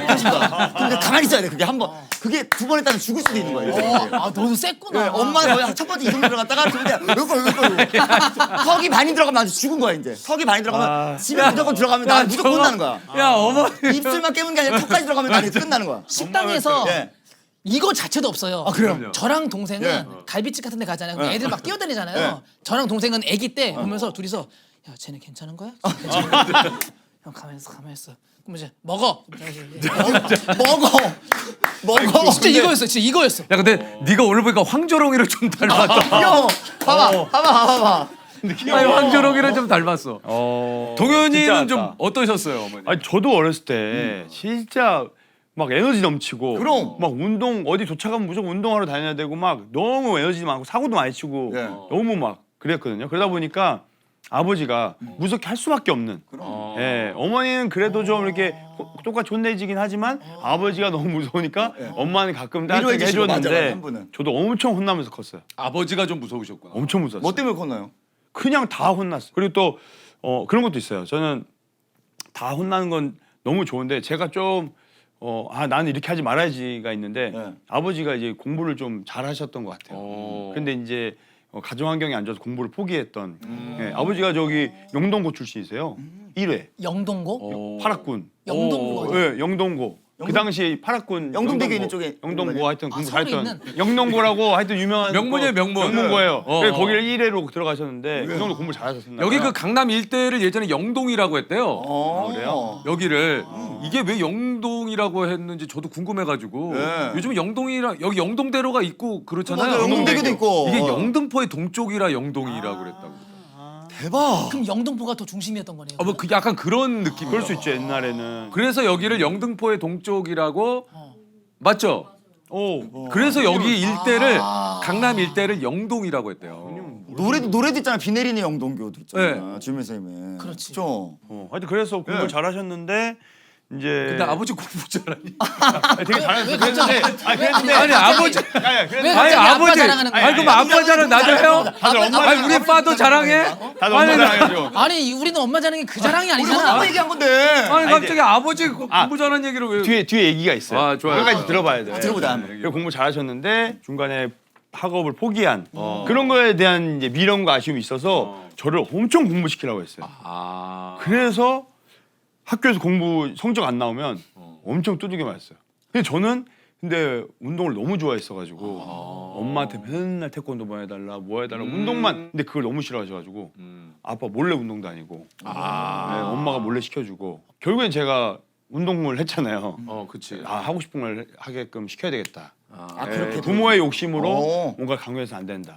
하신다. 근데 가만히 있어야 돼. 그게 한 번, 그게 두 번 했다면 죽을 수도 있는 거예요. 너도 셌구나. 예, 엄마는 거의 첫 번째 이동 들어갔다가 두 번째 이거 턱이 많이 들어가면 아주 죽은 거야 이제. 턱이 많이 들어가면 집에 무조건 들어가면 나 무조건 혼나는 거야. 야 어머니. 입술만 깨문 게 아니라 턱까지 들어가면 나는 끝나는 거야. 식당에서 예. 이거 자체도 없어요. 그럼요. 저랑 동생은 예. 갈비집 같은 데 가잖아요. 그럼 애들 막 뛰어다니잖아요. 저랑 동생은 애기 때 보면서 둘이서 야 쟤네 괜찮은 거야? 형 가만히 있어. 그럼 이제 먹어. 먹어. 진짜 이거였어. 진짜 이거였어. 야 근데 네가 오늘 보니까 황조롱이를 좀 닮았다. 귀여워. 봐봐. 아니 황조롱이를 좀 닮았어. 진짜 동현이는 좀 같다. 어떠셨어요 어머니? 아니 저도 어렸을 때 진짜 막 에너지 넘치고 그럼. 막 운동 어디 도착하면 무조건 운동하러 다녀야 되고 막 너무 에너지 많고 사고도 많이 치고 예. 너무 막 그랬거든요. 그러다 보니까 아버지가 무섭게 할 수밖에 없는. 예, 어머니는 그래도 좀 이렇게 똑같이 혼내지긴 하지만 아버지가 너무 무서우니까 엄마는 가끔 따뜻하게 위로해 주시고, 맞아, 해줬는데 한 분은. 저도 엄청 혼나면서 컸어요. 아버지가 좀 무서우셨구나. 엄청 무서웠어요. 뭐 때문에 컸나요? 그냥 다 혼났어요. 그리고 또 그런 것도 있어요. 저는 다 혼나는 건 너무 좋은데 제가 좀 나는 이렇게 하지 말아야지가 있는데 네. 아버지가 이제 공부를 좀 잘하셨던 것 같아요. 근데 이제 가정 환경이 안 좋아서 공부를 포기했던 예, 아버지가 저기 영동고 출신이세요. 1회 영동고? 파락군. 영동고가 예, 영동고. 그 당시 파락군 영동대교 있는 쪽에 영동고 하여튼 공부 서울에 잘했던 영동고라고 하여튼 유명한 명문이에요, 명문. 명문고예요. 어, 그래서 어. 거기를 1회로 들어가셨는데 그 정도 공부 잘하셨습니다. 여기 그 강남 일대를 예전에 영동이라고 했대요. 그래요? 여기를 이게 왜 영동이라고 했는지 저도 궁금해가지고 네. 요즘 영동이랑 여기 영동대로가 있고 그렇잖아요. 맞아요. 영동대교도 있고. 이게 영등포의 동쪽이라 영동이라고 그랬다고. 대박. 그럼 영동포가 더 중심이었던 거네요. 뭐 그 약간 그런 느낌. 그럴 수 있죠 옛날에는. 그래서 여기를 영등포의 동쪽이라고 맞죠? 오. 그래서 여기 일대를 강남 일대를 영동이라고 했대요. 노래도 있잖아. 비 내리는 영동교도 있잖아. 주민 선생님. 그렇지. 그렇죠. 하여튼 그래서 공부 네. 잘하셨는데 이제 근데 아버지 공부 잘하니? 되게 잘하셨어요. 왜 그랬는데 그랬는데 아니 아버지 왜 그랬는데 아니 갑자기 아빠 아버지 자랑하는 거야? 아니 그럼 아빠 자랑 나도 해요? 다들 엄마 아니 우리 파도 자랑해? 다들 엄마 잘하죠. 아니 우리는 엄마 자랑이 그 자랑이 우리 아니잖아. 엄마 얘기한 건데. 아니 갑자기 아버지 공부 잘하는 얘기를 왜? 뒤에 얘기가 있어요. 아, 좋아요. 끝까지 들어봐야 돼. 들어보자. 그리고 공부 잘하셨는데 중간에 학업을 포기한 그런 거에 대한 이제 미련과 아쉬움이 있어서 저를 엄청 공부시키라고 했어요. 아 그래서 학교에서 공부 성적 안 나오면 엄청 두들겨 맞았어요. 근데 저는 운동을 너무 좋아했어가지고 엄마한테 맨날 태권도 뭐 해달라 운동만. 근데 그걸 너무 싫어하셔가지고 아빠 몰래 운동 다니고 네, 엄마가 몰래 시켜주고 결국엔 제가 운동을 했잖아요. 그치. 하고 싶은 걸 하게끔 시켜야 되겠다. 그렇게 부모의 욕심으로 오. 뭔가 강요해서 안 된다.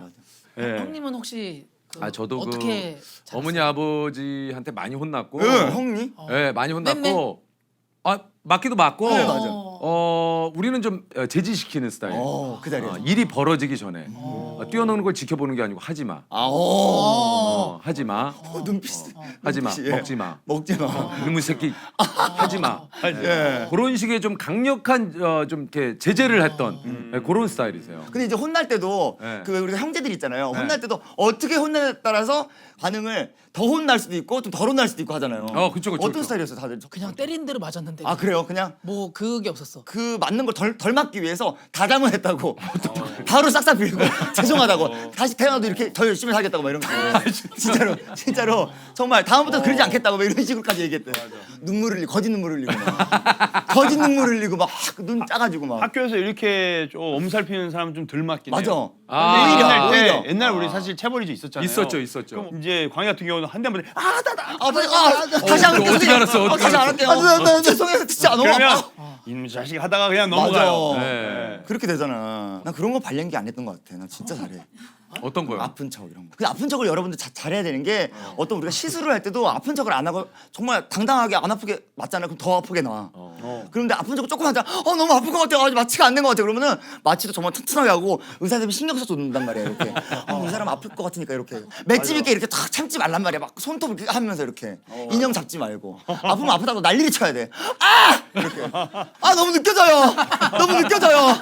예. 형님은 혹시 그 저도 어떻게 그 어머니 아버지한테 많이 혼났고, 형님? 예 많이 혼났고, 맴매? 맞기도 맞고, 네, 맞아. 우리는 좀 제지시키는 스타일. 그 자리에서. 일이 벌어지기 전에 뛰어노는 걸 지켜보는 게 아니고 하지 마. 하지 마. 눈빛. 하지 마. 눈빛이, 예. 먹지 마. 먹지 마. 이놈의 새끼 하지 마. 예. 그런 식의 좀 강력한 좀 이렇게 제재를 했던 그런 스타일이세요. 근데 이제 혼날 때도 네. 그 우리가 형제들 있잖아요. 혼날 때도 어떻게 혼나에 따라서 반응을 더 혼날 수도 있고 좀 덜 혼날 수도 있고 하잖아요. 그쵸, 어떤 그쵸. 스타일이었어요, 다들? 그냥 때린 대로 맞았는데. 그래요? 그냥 뭐 그게 없었어. 그 맞는 걸 덜 맞기 위해서 다짐을 했다고. 바로 싹싹 빌고 죄송하다고. 다시 태어나도 이렇게 더 열심히 살겠다고 막 이런 거. 진짜로 정말 다음부터 그러지 않겠다고 막 이런 식으로까지 얘기했대. 눈물 흘리고 거짓 눈물 흘리고 막. 거짓 눈물 흘리고 막 눈 짜가지고 막. 학교에서 이렇게 좀 엄살피는 사람 좀 덜 맞긴 해요. 맞아. 근데 오히려. 옛날 때 옛날 우리 사실 체벌이 좀 있었잖아요. 있었죠. 그럼 이제 광희 같은 경우는 한 대만 다시 안 할게요. 어떻게 알았어? 어떻게 다시 안 알았어? 할게요. 나 죄송해요. 진짜 안 그러면 넘어가. 이놈의 자식 하다가 그냥 넘어가요. 맞아. 네. 그렇게 되잖아. 난 그런 거 발연기 안 했던 것 같아. 나 진짜 잘해. 어떤 거요? 아픈 척 이런 거. 근데 아픈 척을 여러분들 잘해야 되는 게 어떤 우리가 시술을 할 때도 아픈 척을 안 하고 정말 당당하게 안 아프게 맞잖아요. 그럼 더 아프게 나와. 그런데 아픈 척을 조금 하자. 너무 아픈 것 같아. 마취가 안 된 것 같아. 그러면은 마취도 정말 튼튼하게 하고 의사 선생님이 신경 써서 놓는단 말이야. 이렇게. 이 사람 아플 것 같으니까 이렇게. 맷집 있게 이렇게 탁 참지 말란 말이야. 막 손톱 이렇게 하면서 이렇게. 인형 잡지 말고. 아프면 아프다고 난리를 쳐야 돼. 이렇게. 너무 느껴져요. 너무 느껴져요.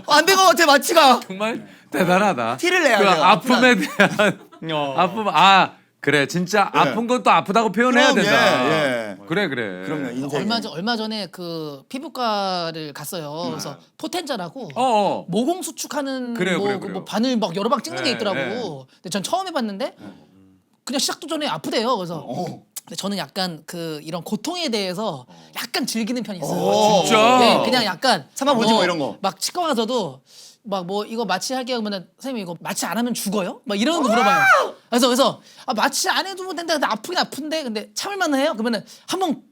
안 된 것 같아 마취가. 정말 대단하다. 티를 내야 그 돼요. 아픔에 대한 아픔. 그래 진짜 아픈 건 또 아프다고 표현해야 그럼, 된다. 예. 그래. 그럼요. 인생. 얼마 전에 그 피부과를 갔어요. 그래서 포텐자라고 어. 모공 수축하는 그래요. 뭐 바늘 막 여러 방 찍는 게 네, 있더라고. 네. 근데 전 처음 해봤는데 그냥 시작도 전에 아프대요. 그래서 근데 저는 약간 그 이런 고통에 대해서 약간 즐기는 편이 있어요. 진짜? 네, 그냥 약간 참아보지 뭐 이런 거. 막 치과 가서도 막 뭐 이거 마취하게 하면은 선생님 이거 마취 안 하면 죽어요? 막 이런 거 물어봐요. 그래서 마취 안 해도 된다. 근데 아프긴 아픈데 근데 참을만 해요? 그러면은 한번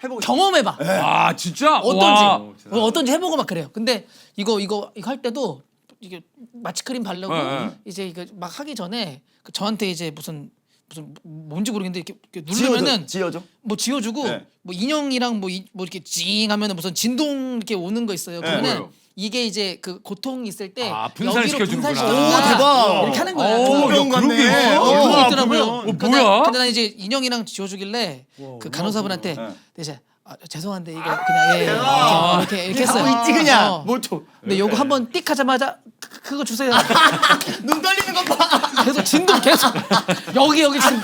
해보고 경험해봐. 아 진짜? 어떤지 어떤지 해보고 막 그래요. 근데 이거 할 때도 이게 마취 크림 바르고 네. 이제 이거 막 하기 전에 그 저한테 이제 무슨 뭔지 모르겠는데 이렇게 누르면은 지어줘. 뭐 지워주고 네. 뭐 인형이랑 뭐 이렇게 징 하면은 무슨 진동 이렇게 오는 거 있어요. 그러면은 뭐예요? 이게 이제 그 고통이 있을 때 아, 여기로 분산시켜주는구나. 분산시켜주니까 오, 대박. 이렇게 하는 거야. 오, 병원 그런 게 같네. 있어? 어, 그런 게 아, 있더라고요. 그러면. 뭐야? 근데 난 이제 인형이랑 지워주길래 그 간호사분한테 이제 죄송한데 이거 그냥 이렇게 했어요. 하고 있지 그냥. 어. 뭐 줘. 근데 요거 한번 띡 하자마자 그거 주세요. 눈 떨리는 거 봐. 계속 진동 계속 여기 진동.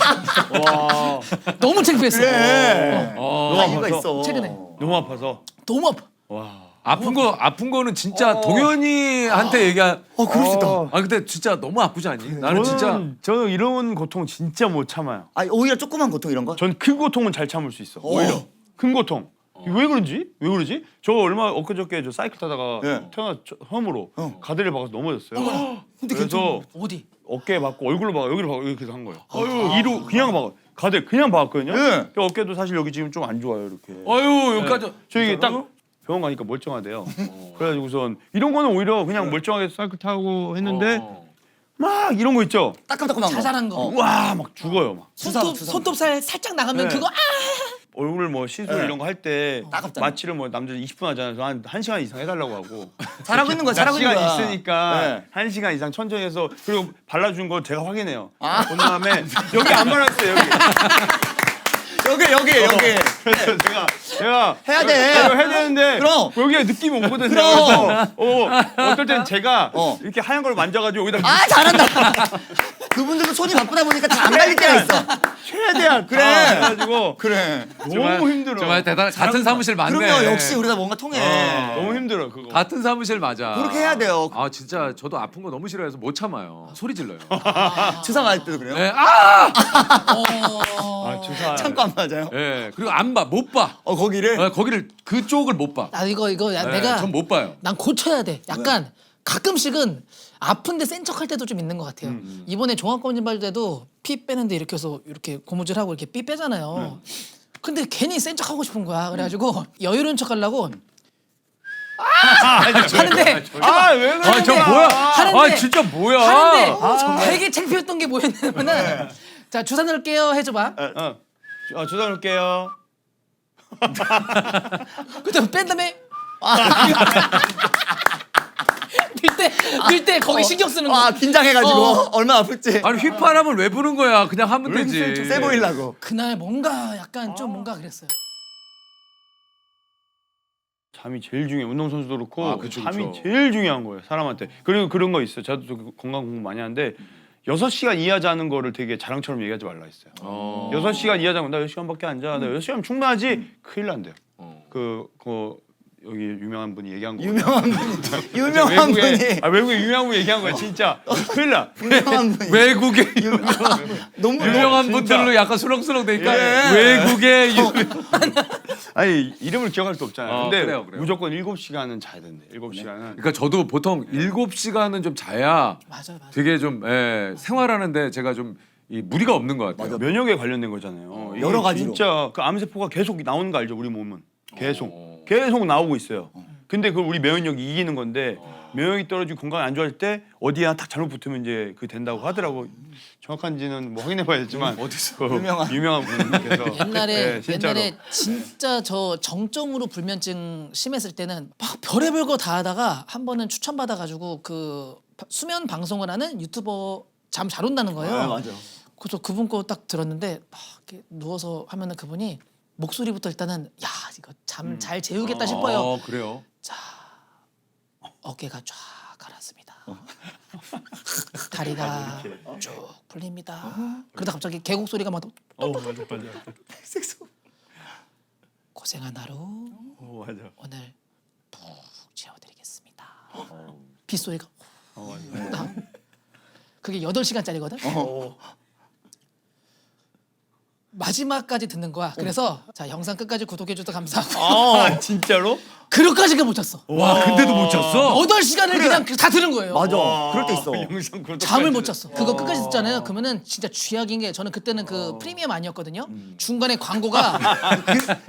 와 너무 창피했어. 그래. 너무 아, 이유가 아파서 있어. 최근에. 너무 아파서 너무 아파. 와 아픈 거는 진짜 동현이한테 얘기한. 그럴 수 있다. 아 근데 진짜 너무 아프지 않니? 나는 진짜. 저는 이런 고통 진짜 못 참아요. 아, 오히려 조그만 고통 이런 거? 전 큰 고통은 잘 참을 수 있어. 오히려 큰 고통. 왜 그런지? 왜 그러지? 저 얼마 엊그저께 저 사이클 타다가 네. 태어나 처음으로 가드를 박아서 넘어졌어요. 근데 그래서 어디? 어깨에 박고 얼굴로 박아 여기로 박아 이렇게 한 거예요. 이로 그냥 박아 가드 그냥 박았거든요. 네. 그 어깨도 사실 여기 지금 좀 안 좋아요 이렇게. 어유 여기까지. 저기 딱 병원 가니까 멀쩡하대요. 그래가지고선 이런 거는 오히려 그냥 멀쩡하게 사이클 타고 했는데 막 이런 거 있죠. 따끔따끔한 거. 자잘한 거. 와 막 죽어요 막. 손톱살 살짝 나가면 네. 그거 얼굴 뭐 시술 네. 이런 거 할 때 따갑잖아. 마취를 뭐 남자 20분 하잖아요. 그래서 한 1시간 이상 해달라고 하고. 잘하고 있는 거야. 잘하고 있는 시간 거야. 있으니까 네. 1시간 이상 천천히 해서 그리고 발라준 거 제가 확인해요. 아. 본 다음에 여기 안 발랐어요 여기. 여기. 그래서 제가 해야 돼. 이거 해야 되는데 그럼. 여기에 느낌이 오거든요. 그럼. 그래서 어떨 땐 제가 어. 이렇게 하얀 걸 만져가지고 여기다 아, 잘한다. 그분들도 손이 바쁘다 보니까 잘 안 발릴 때가 있어. 최대한 그래. 해가지고 그래. 너무 힘들어. 정말 대단. 같은 사무실 맞네. 그럼요. 역시 우리가 뭔가 통해. 너무 힘들어 그거. 같은 사무실 맞아. 그렇게 해야 돼요. 아 진짜 저도 아픈 거 너무 싫어해서 못 참아요. 소리 질러요. 주사 맞을 때도 그래요? 네, 아 주사. 참고 안 맞아요? 예. 그리고 안 봐, 못 봐. 거기를? 거기를 그쪽을 못 봐. 나 이거 네, 내가 전 못 봐요. 난 고쳐야 돼. 약간 가끔씩은 아픈데 센 척할 때도 좀 있는 것 같아요. 이번에 종합검진 받을 때도 피 빼는데 이렇게 해서 이렇게 고무줄하고 이렇게 피 빼잖아요. 근데 괜히 센 척하고 싶은 거야. 그래가지고 여유로운 척하려고 하는데 아왜 그래? 아, 저 뭐야? 하는데 아, 진짜 뭐야? 하는데 되게 창피했던 게 뭐였냐면은 자 주사 넣을게요 해줘봐. 주사 놓을게요. 그다음 뺀 다음에 밀 때 거기 신경 쓰는 거. 아, 긴장해가지고. 얼마나 아플지. 아니 휘파람을 왜 부는 거야? 그냥 하면 왜 되지. 이렇게 세 보이려고. 그날 뭔가 약간 좀 뭔가 그랬어요. 잠이 제일 중요해. 운동선수도 그렇고 아, 그쵸, 잠이 그쵸. 제일 중요한 거예요. 사람한테. 그리고 그런 거 있어요. 저도 건강 공부 많이 하는데 6시간 이하 자는 거를 되게 자랑처럼 얘기하지 말라 했어요. 6시간 이하 자면 나 6시간밖에 안 자. 나 6시간 충분하지. 큰일 난대요. 그 여기 유명한 분이 얘기한 거. 유명한 분이. 외국에 유명한 분이 얘기한 거야. 진짜 큰일 나. 유명한 분이. 외국의 너무 유명한 진짜. 분들로 약간 수렁수렁 되니까 예. 외국의 아니 이름을 기억할 수 없잖아요. 근데 그래요. 무조건 7시간은 자야 된대. 7시간은. 그러니까 저도 보통 7시간은 좀 자야 맞아. 되게 좀 생활하는데 제가 좀 이 무리가 없는 것 같아요. 면역에 관련된 거잖아요. 이게 여러 가지로. 진짜 그 암세포가 계속 나오는 거 알죠? 우리 몸은 계속 나오고 있어요. 근데 그걸 우리 면역력이 이기는 건데 면역이 떨어지고 건강이 안 좋아질 때 어디야 딱 잘못 붙으면 이제 그 된다고 하더라고. 정확한지는 뭐 확인해봐야겠지만 어디서 유명한 분께서 옛날에 네, 진짜로. 옛날에 진짜 저 정점으로 불면증 심했을 때는 막 별의별 거 다 하다가 한 번은 추천받아 가지고 그 수면 방송을 하는 유튜버 잠 잘 온다는 거예요. 아, 맞아. 그래서 그분 거 딱 들었는데 막 이렇게 누워서 하면은 그분이 목소리부터 일단은 야 이거 잠 잘 재우겠다 싶어요. 그래요. 어깨가 쫙 가라앉습니다. 다리가 쭉 풀립니다. 그러다 갑자기 계곡 소리가 막 맞아. 고생한 하루 맞아. 오늘 푹 재워드리겠습니다. 빗소리가 나 그게 8시간짜리거든. 마지막까지 듣는 거야. 그래서 자 영상 끝까지 구독해줘서 감사하고 아 진짜로? 그것까지가 못 잤어. 와 근데도 못 잤어? 8시간을 그냥 다 들은 거예요. 맞아. 그럴 때 있어. 영상 구독. 잠을 못 잤어. 그거 끝까지 듣잖아요. 그러면은 진짜 쥐약인 게 저는 그때는 그 프리미엄 아니었거든요. 중간에 광고가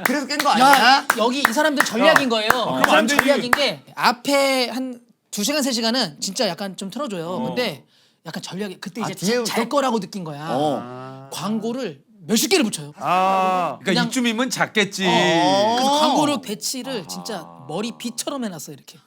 그래서 깬 거 야 아니야? 여기 이 사람들 전략인 거예요. 이 사람 안 되지. 전략인 게 앞에 한 2시간 3시간은 진짜 약간 좀 틀어줘요. 근데 약간 전략이 그때 이제 뒤에부터? 잘 거라고 느낀 거야. 어. 광고를 몇십 개를 붙여요. 아, 그러니까 그냥- 이쯤이면 작겠지. 그래서 광고를 배치를 진짜 머리 빛처럼 해놨어 이렇게.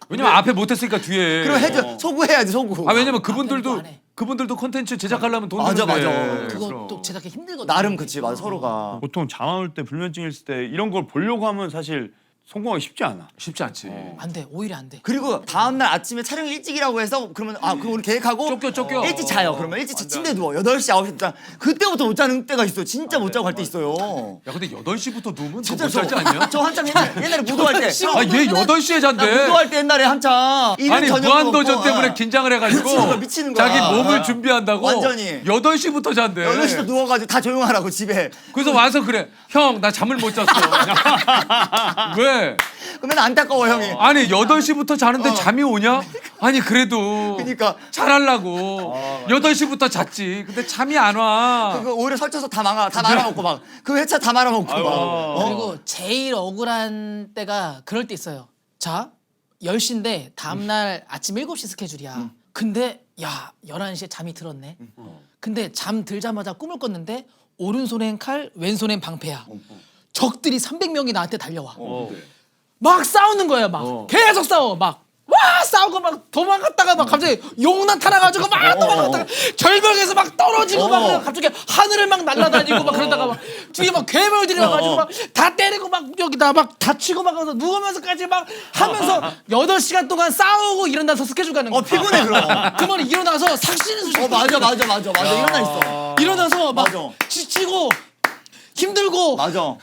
왜냐면 앞에 못했으니까 뒤에. 그럼 해줘. 소구해야지 소구. 아 왜냐면 앞에는 그분들도 또안 해. 그분들도 콘텐츠 제작하려면 돈 맞아, 드는데. 맞아. 그거 그럼. 또 제작하기 힘들거든. 나름 그치 맞아 서로가. 보통 잠 안 올 때 불면증 있을 때 이런 걸 보려고 하면 사실 성공하기 쉽지 않아. 쉽지 않지. 안 돼. 오히려 안 돼. 그리고 다음날 아침에 촬영 일찍이라고 해서 그러면 그럼 우리 계획하고 쫓겨. 일찍 자요. 그러면 일찍 침대에 누워. 8시 9시 자. 그때부터 못 자는 때가 있어. 진짜 못 자고 갈 때 있어요. 야 근데 8시부터 누우면 진짜 못 살지 않냐? 저 한참 옛날에 무도할 때. 아 얘 8시에 잔대. 무도할 때 옛날에 한참 이른 아니 저녁도 무한도전 먹고, 때문에 아. 긴장을 해가지고 미치는 거야. 자기 몸을 아. 준비한다고 완전히. 8시부터 잔대. 8시도 누워가지고 다 조용하라고 집에. 그래서 와서 그래. 형 나 잠을 못 잤어. 왜? 그러면 안타까워 형이. 아니 8시부터 자는데 잠이 오냐? 아니 그래도 그러니까. 잘하려고 8시부터 잤지. 근데 잠이 안 와. 그거 오히려 설쳐서 다 말아먹고 막 그 회차 다 말아먹고 막. 그리고 제일 억울한 때가 그럴 때 있어요. 자, 10시인데 다음날 아침 7시 스케줄이야. 근데 야 11시에 잠이 들었네. 근데 잠 들자마자 꿈을 꿨는데 오른손엔 칼, 왼손엔 방패야. 적들이 300명이 나한테 달려와. 막 싸우는 거야 막. 계속 싸워 막. 와 싸우고 막 도망갔다가 막 갑자기 용 나타나가지고 막 도망갔다가 절벽에서 막 떨어지고 막 갑자기 하늘을 막 날아다니고 막 그러다가 막 뒤에 막 괴물들이 와가지고 막 다 때리고 막 여기다 막 다치고 막 가서 누우면서까지 막 하면서 8시간 동안 싸우고 일어나서 스케줄 가는 거야. 피곤해 그럼. 그러면 일어나서 삭신의 수술. 맞아 일어나 있어. 일어나서 막 맞아. 지치고 힘들고 맞아.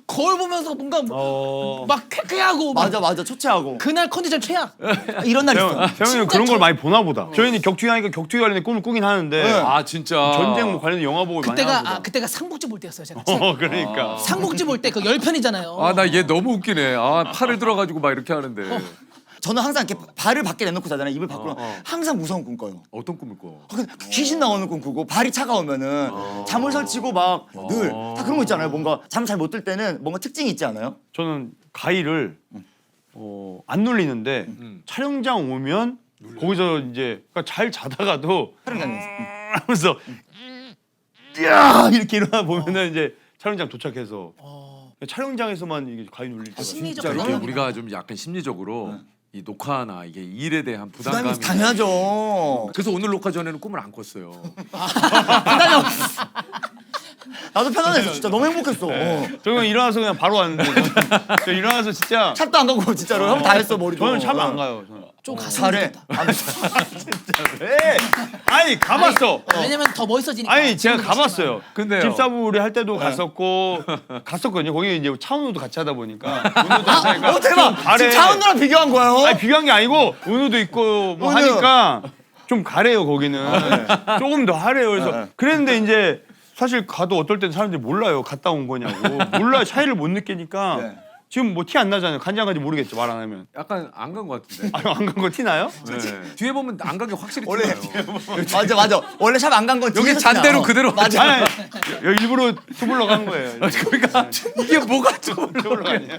거울 보면서 뭔가 막 쾌쾌하고 막 맞아 초췌하고. 그날 컨디션 최악. 이런 날 있어. 세영이는 그런 걸 많이 보나 보다. 저희는 격투기 하니까 격투기 관련된 꿈을 꾸긴 하는데 아 진짜. 전쟁 뭐 관련 영화 보고 많이 하나 보다. 그때가 삼국지 볼 때였어요 제가. 그러니까. 삼국지 볼 때 그 10편이잖아요. 아 나 얘 너무 웃기네. 아 팔을 들어가지고 막 이렇게 하는데. 저는 항상 이렇게 발을 밖에 내놓고 자잖아요. 입을 밖으로. 항상 무서운 꿈 꿔요. 어떤 꿈을 꿔? 귀신 나오는 꿈 꾸고 발이 차가우면은 잠을 설치고 막 늘 다 그런 거 있잖아요. 뭔가 잠 잘 못 들 때는 뭔가 특징이 있지 않아요? 저는 가위를 안 눌리는데 촬영장 오면 거기서 이제 그러니까 잘 자다가도 촬영장에서. 하면서 야 이렇게 일어나 보면은 이제 촬영장 도착해서 촬영장에서만 이게 가위 눌릴 때가 심리적 진짜로. 이게 불안함이 우리가 좀 약간 심리적으로 이 녹화나 이게 일에 대한 부담감이. 부담이 당연하죠. 그래서 오늘 녹화 전에는 꿈을 안 꿨어요. 부담이 없. 나도 편안했어. 진짜 너무 행복했어. 저 그냥 일어나서 그냥 바로 왔는데 저 일어나서 진짜 샵도 안 가고 진짜로 형 다 했어 머리도. 저는 샵을 안 가요. 저는. 좀 갔으면 잘해. 좋겠다. 왜? 아니 가봤어. 왜냐면 더 멋있어지니까. 아니 제가 가봤어요. 근데요. 집사부리 할 때도 갔었거든요. 거기 이제 차은우도 같이 하다 보니까 은우도 같이 하니까 대박. 좀 가래. 지금 차은우랑 비교한 거예요? 아니 비교한 게 아니고 은우도 있고 뭐 은우. 하니까 좀 가래요 거기는. 조금 더 하래요. 그래서 그랬는데 이제 사실 가도 어떨 땐 사람들이 몰라요. 갔다 온 거냐고. 몰라요. 차이를 못 느끼니까. 네. 지금 뭐 티 안 나잖아요. 간지 안 간지 모르겠죠. 말 안 하면. 약간 안 간 것 같은데. 안 간 거 티 나요? 네. 뒤에 보면 안 간 게 확실히 원래 티나요. 맞아. 원래 샵 안 간 건 여기 잔대로 그대로 맞아. 아니, 일부러 투블러 간 거예요. 그러니까 이게 뭐가 좀 투블러 아니에요?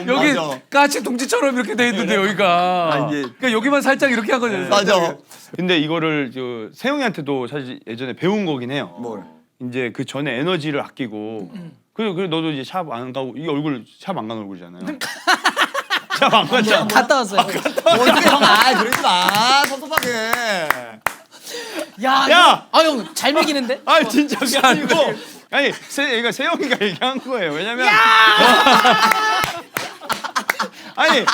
여기 맞아. 까치 둥지처럼 이렇게 돼 있는데 여기가. 아, 이제- 그러니까 여기만 살짝 이렇게 한 거잖아요. 맞아. 근데 이거를 저 세영이한테도 사실 예전에 배운 거긴 해요. 뭘? 이제 그 전에 에너지를 아끼고 그래 너도 이제 샵 안 가고 이 얼굴 샵 안 간 얼굴이잖아요. 샵 안 갔잖아. 갔다 왔어요. 어떻게 형? 그러지 마. 섭섭하게. 야! 형 잘 먹이는데? 아니 진짜 그게 아니고 아니 그러니까 세영이가 얘기한 거예요. 왜냐면 아니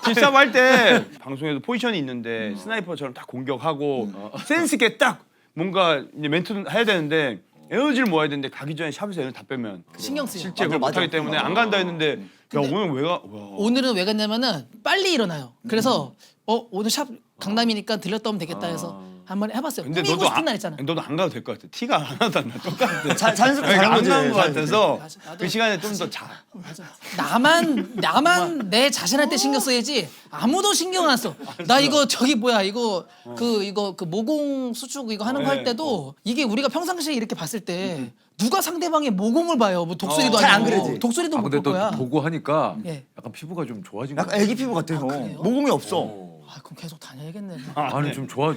집삽 할때 방송에서 포지션이 있는데 스나이퍼처럼 딱 공격하고 센스 있게 딱 뭔가 이제 멘트 해야 되는데 에너지를 모아야 되는데 가기 전에 샵에서 에너지 다 빼면 신경 쓰여. 실제 그걸 맞아. 못하기 때문에 안 간다 했는데 야 오늘 왜 가? 와. 오늘은 왜 갔냐면은 빨리 일어나요. 그래서 오늘 샵 강남이니까 들렸다 오면 되겠다 해서 한번 해봤어요. 근데 꾸미고 너도 싶은 날 있잖아. 너도 안 가도 될 것 같아. 티가 하나도 안 나. 똑같아. 자연스럽게 안 잘한 거지. 가는 것 같아서 맞아. 나도 그 시간에 좀 더 자. 맞아. 나만 내 자신한테 신경 써야지 아무도 신경 안 써. 나 이거 저기 뭐야 이거 그 모공 수축 이거 하는 거 할 때도 이게 우리가 평상시에 이렇게 봤을 때 누가 상대방의 모공을 봐요. 뭐 독수리도 잘안 아니고 그러지. 독수리도 아 못 근데 볼 또 거야. 보고 하니까 예. 약간 피부가 좀 좋아진 것 약간 같아. 애기 피부 같아요. 그래요? 모공이 없어. 아, 그럼 계속 다녀야겠네. 아니 좀 좋아.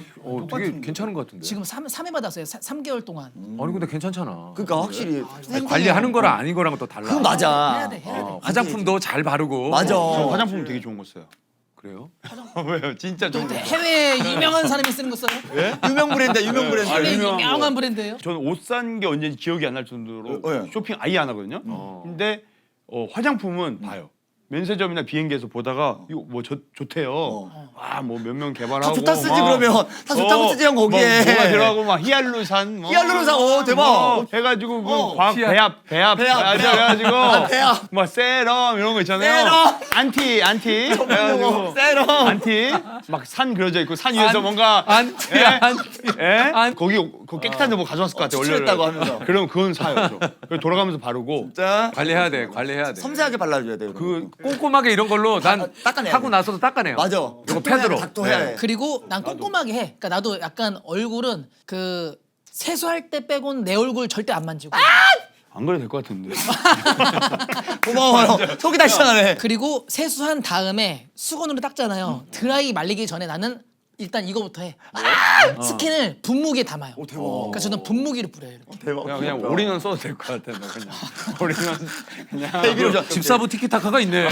되게 괜찮은 것 같은데. 지금 3회 받았어요. 3개월 동안. 아니 근데 괜찮잖아. 그러니까 확실히 관리하는 거랑 아닌 거랑 또 달라. 그건 맞아. 해야 돼. 화장품도 잘 바르고. 맞아. 저 화장품 되게 좋은 거 써요. 그래요? 왜요? 진짜 좋은 거. 해외에 유명한 사람이 쓰는 거 써요? 유명 브랜드, 유명 브랜드. 해외 유명한 유명한 브랜드예요? 저는 옷 산 게 언제인지 기억이 안 날 정도로 네. 쇼핑 아예 안 하거든요. 근데 화장품은 봐요. 면세점이나 비행기에서 보다가 이거 뭐 좋대요. 뭐 몇 명 개발하고 다 좋다 쓰지 막, 그러면. 다 좋다고 쓰지 형 거기에. 뭐가 들어가고 막 히알루산 뭐 히알루로산 대박. 뭐 해가지고 그 과학 배합 해가지고 배합. 막 세럼 이런 거 있잖아요. 세럼. 안티 해가지고 세럼. 안티 막 산 그려져 있고 산 위에서 뭔가 안티 예? 안티. 예? 거기 그 깨끗한 데 뭐 가져왔을 것 같아요. 추출했다고 하면서. 그럼 그건 사요. 저. 그래서 돌아가면서 바르고 자, 관리해야 돼. 관리해야 돼. 섬세하게 발라줘야 돼요. 그 꼼꼼하게 이런 걸로 난 닦아내야 하고 돼. 나서도 닦아내요. 맞아. 이거 패드로. 닥도해야 해. 그리고 난 꼼꼼하게 해. 그러니까 나도 약간 얼굴은 그 세수할 때 빼고는 내 얼굴 절대 안 만지고. 안 그래도 될 것 같은데. 고마워요. 속이 다 시원하네. 그리고 세수한 다음에 수건으로 닦잖아요. 드라이 말리기 전에 나는 일단 이거부터 해. 스킨을 분무기에 담아요. 대박. 그러니까 저는 분무기를 뿌려요. 이렇게. 대박. 그냥 올인원 써도 될 것 같아. 나 그냥 올인원 그냥 이거 집사부 티키타카가 있네.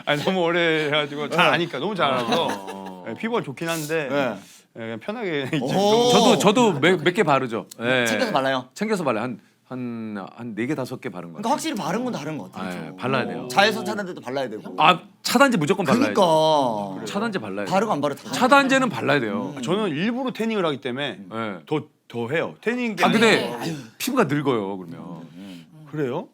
아니 너무 오래 해가지고 잘 아니까 너무 잘 알아서 피부가 좋긴 한데 네. 그냥 편하게 있지. 오. 저도 몇 개 바르죠. 예. 챙겨서 발라요. 챙겨서 발라요. 한 4개 5개 바른 거 그러니까 같아요. 확실히 바른 건 다른 것 같아요. 예, 발라야 돼요. 자외선 차단제도 발라야 되고. 아 차단제 무조건 발라야 그러니까. 돼요. 차단제 발라야 돼요. 바르고 안 바르고 다. 차단제는 발라야 돼요. 저는 일부러 태닝을 하기 때문에 예. 더 해요. 태닝 아 근데 피부가 늙어요 그러면. 그래요?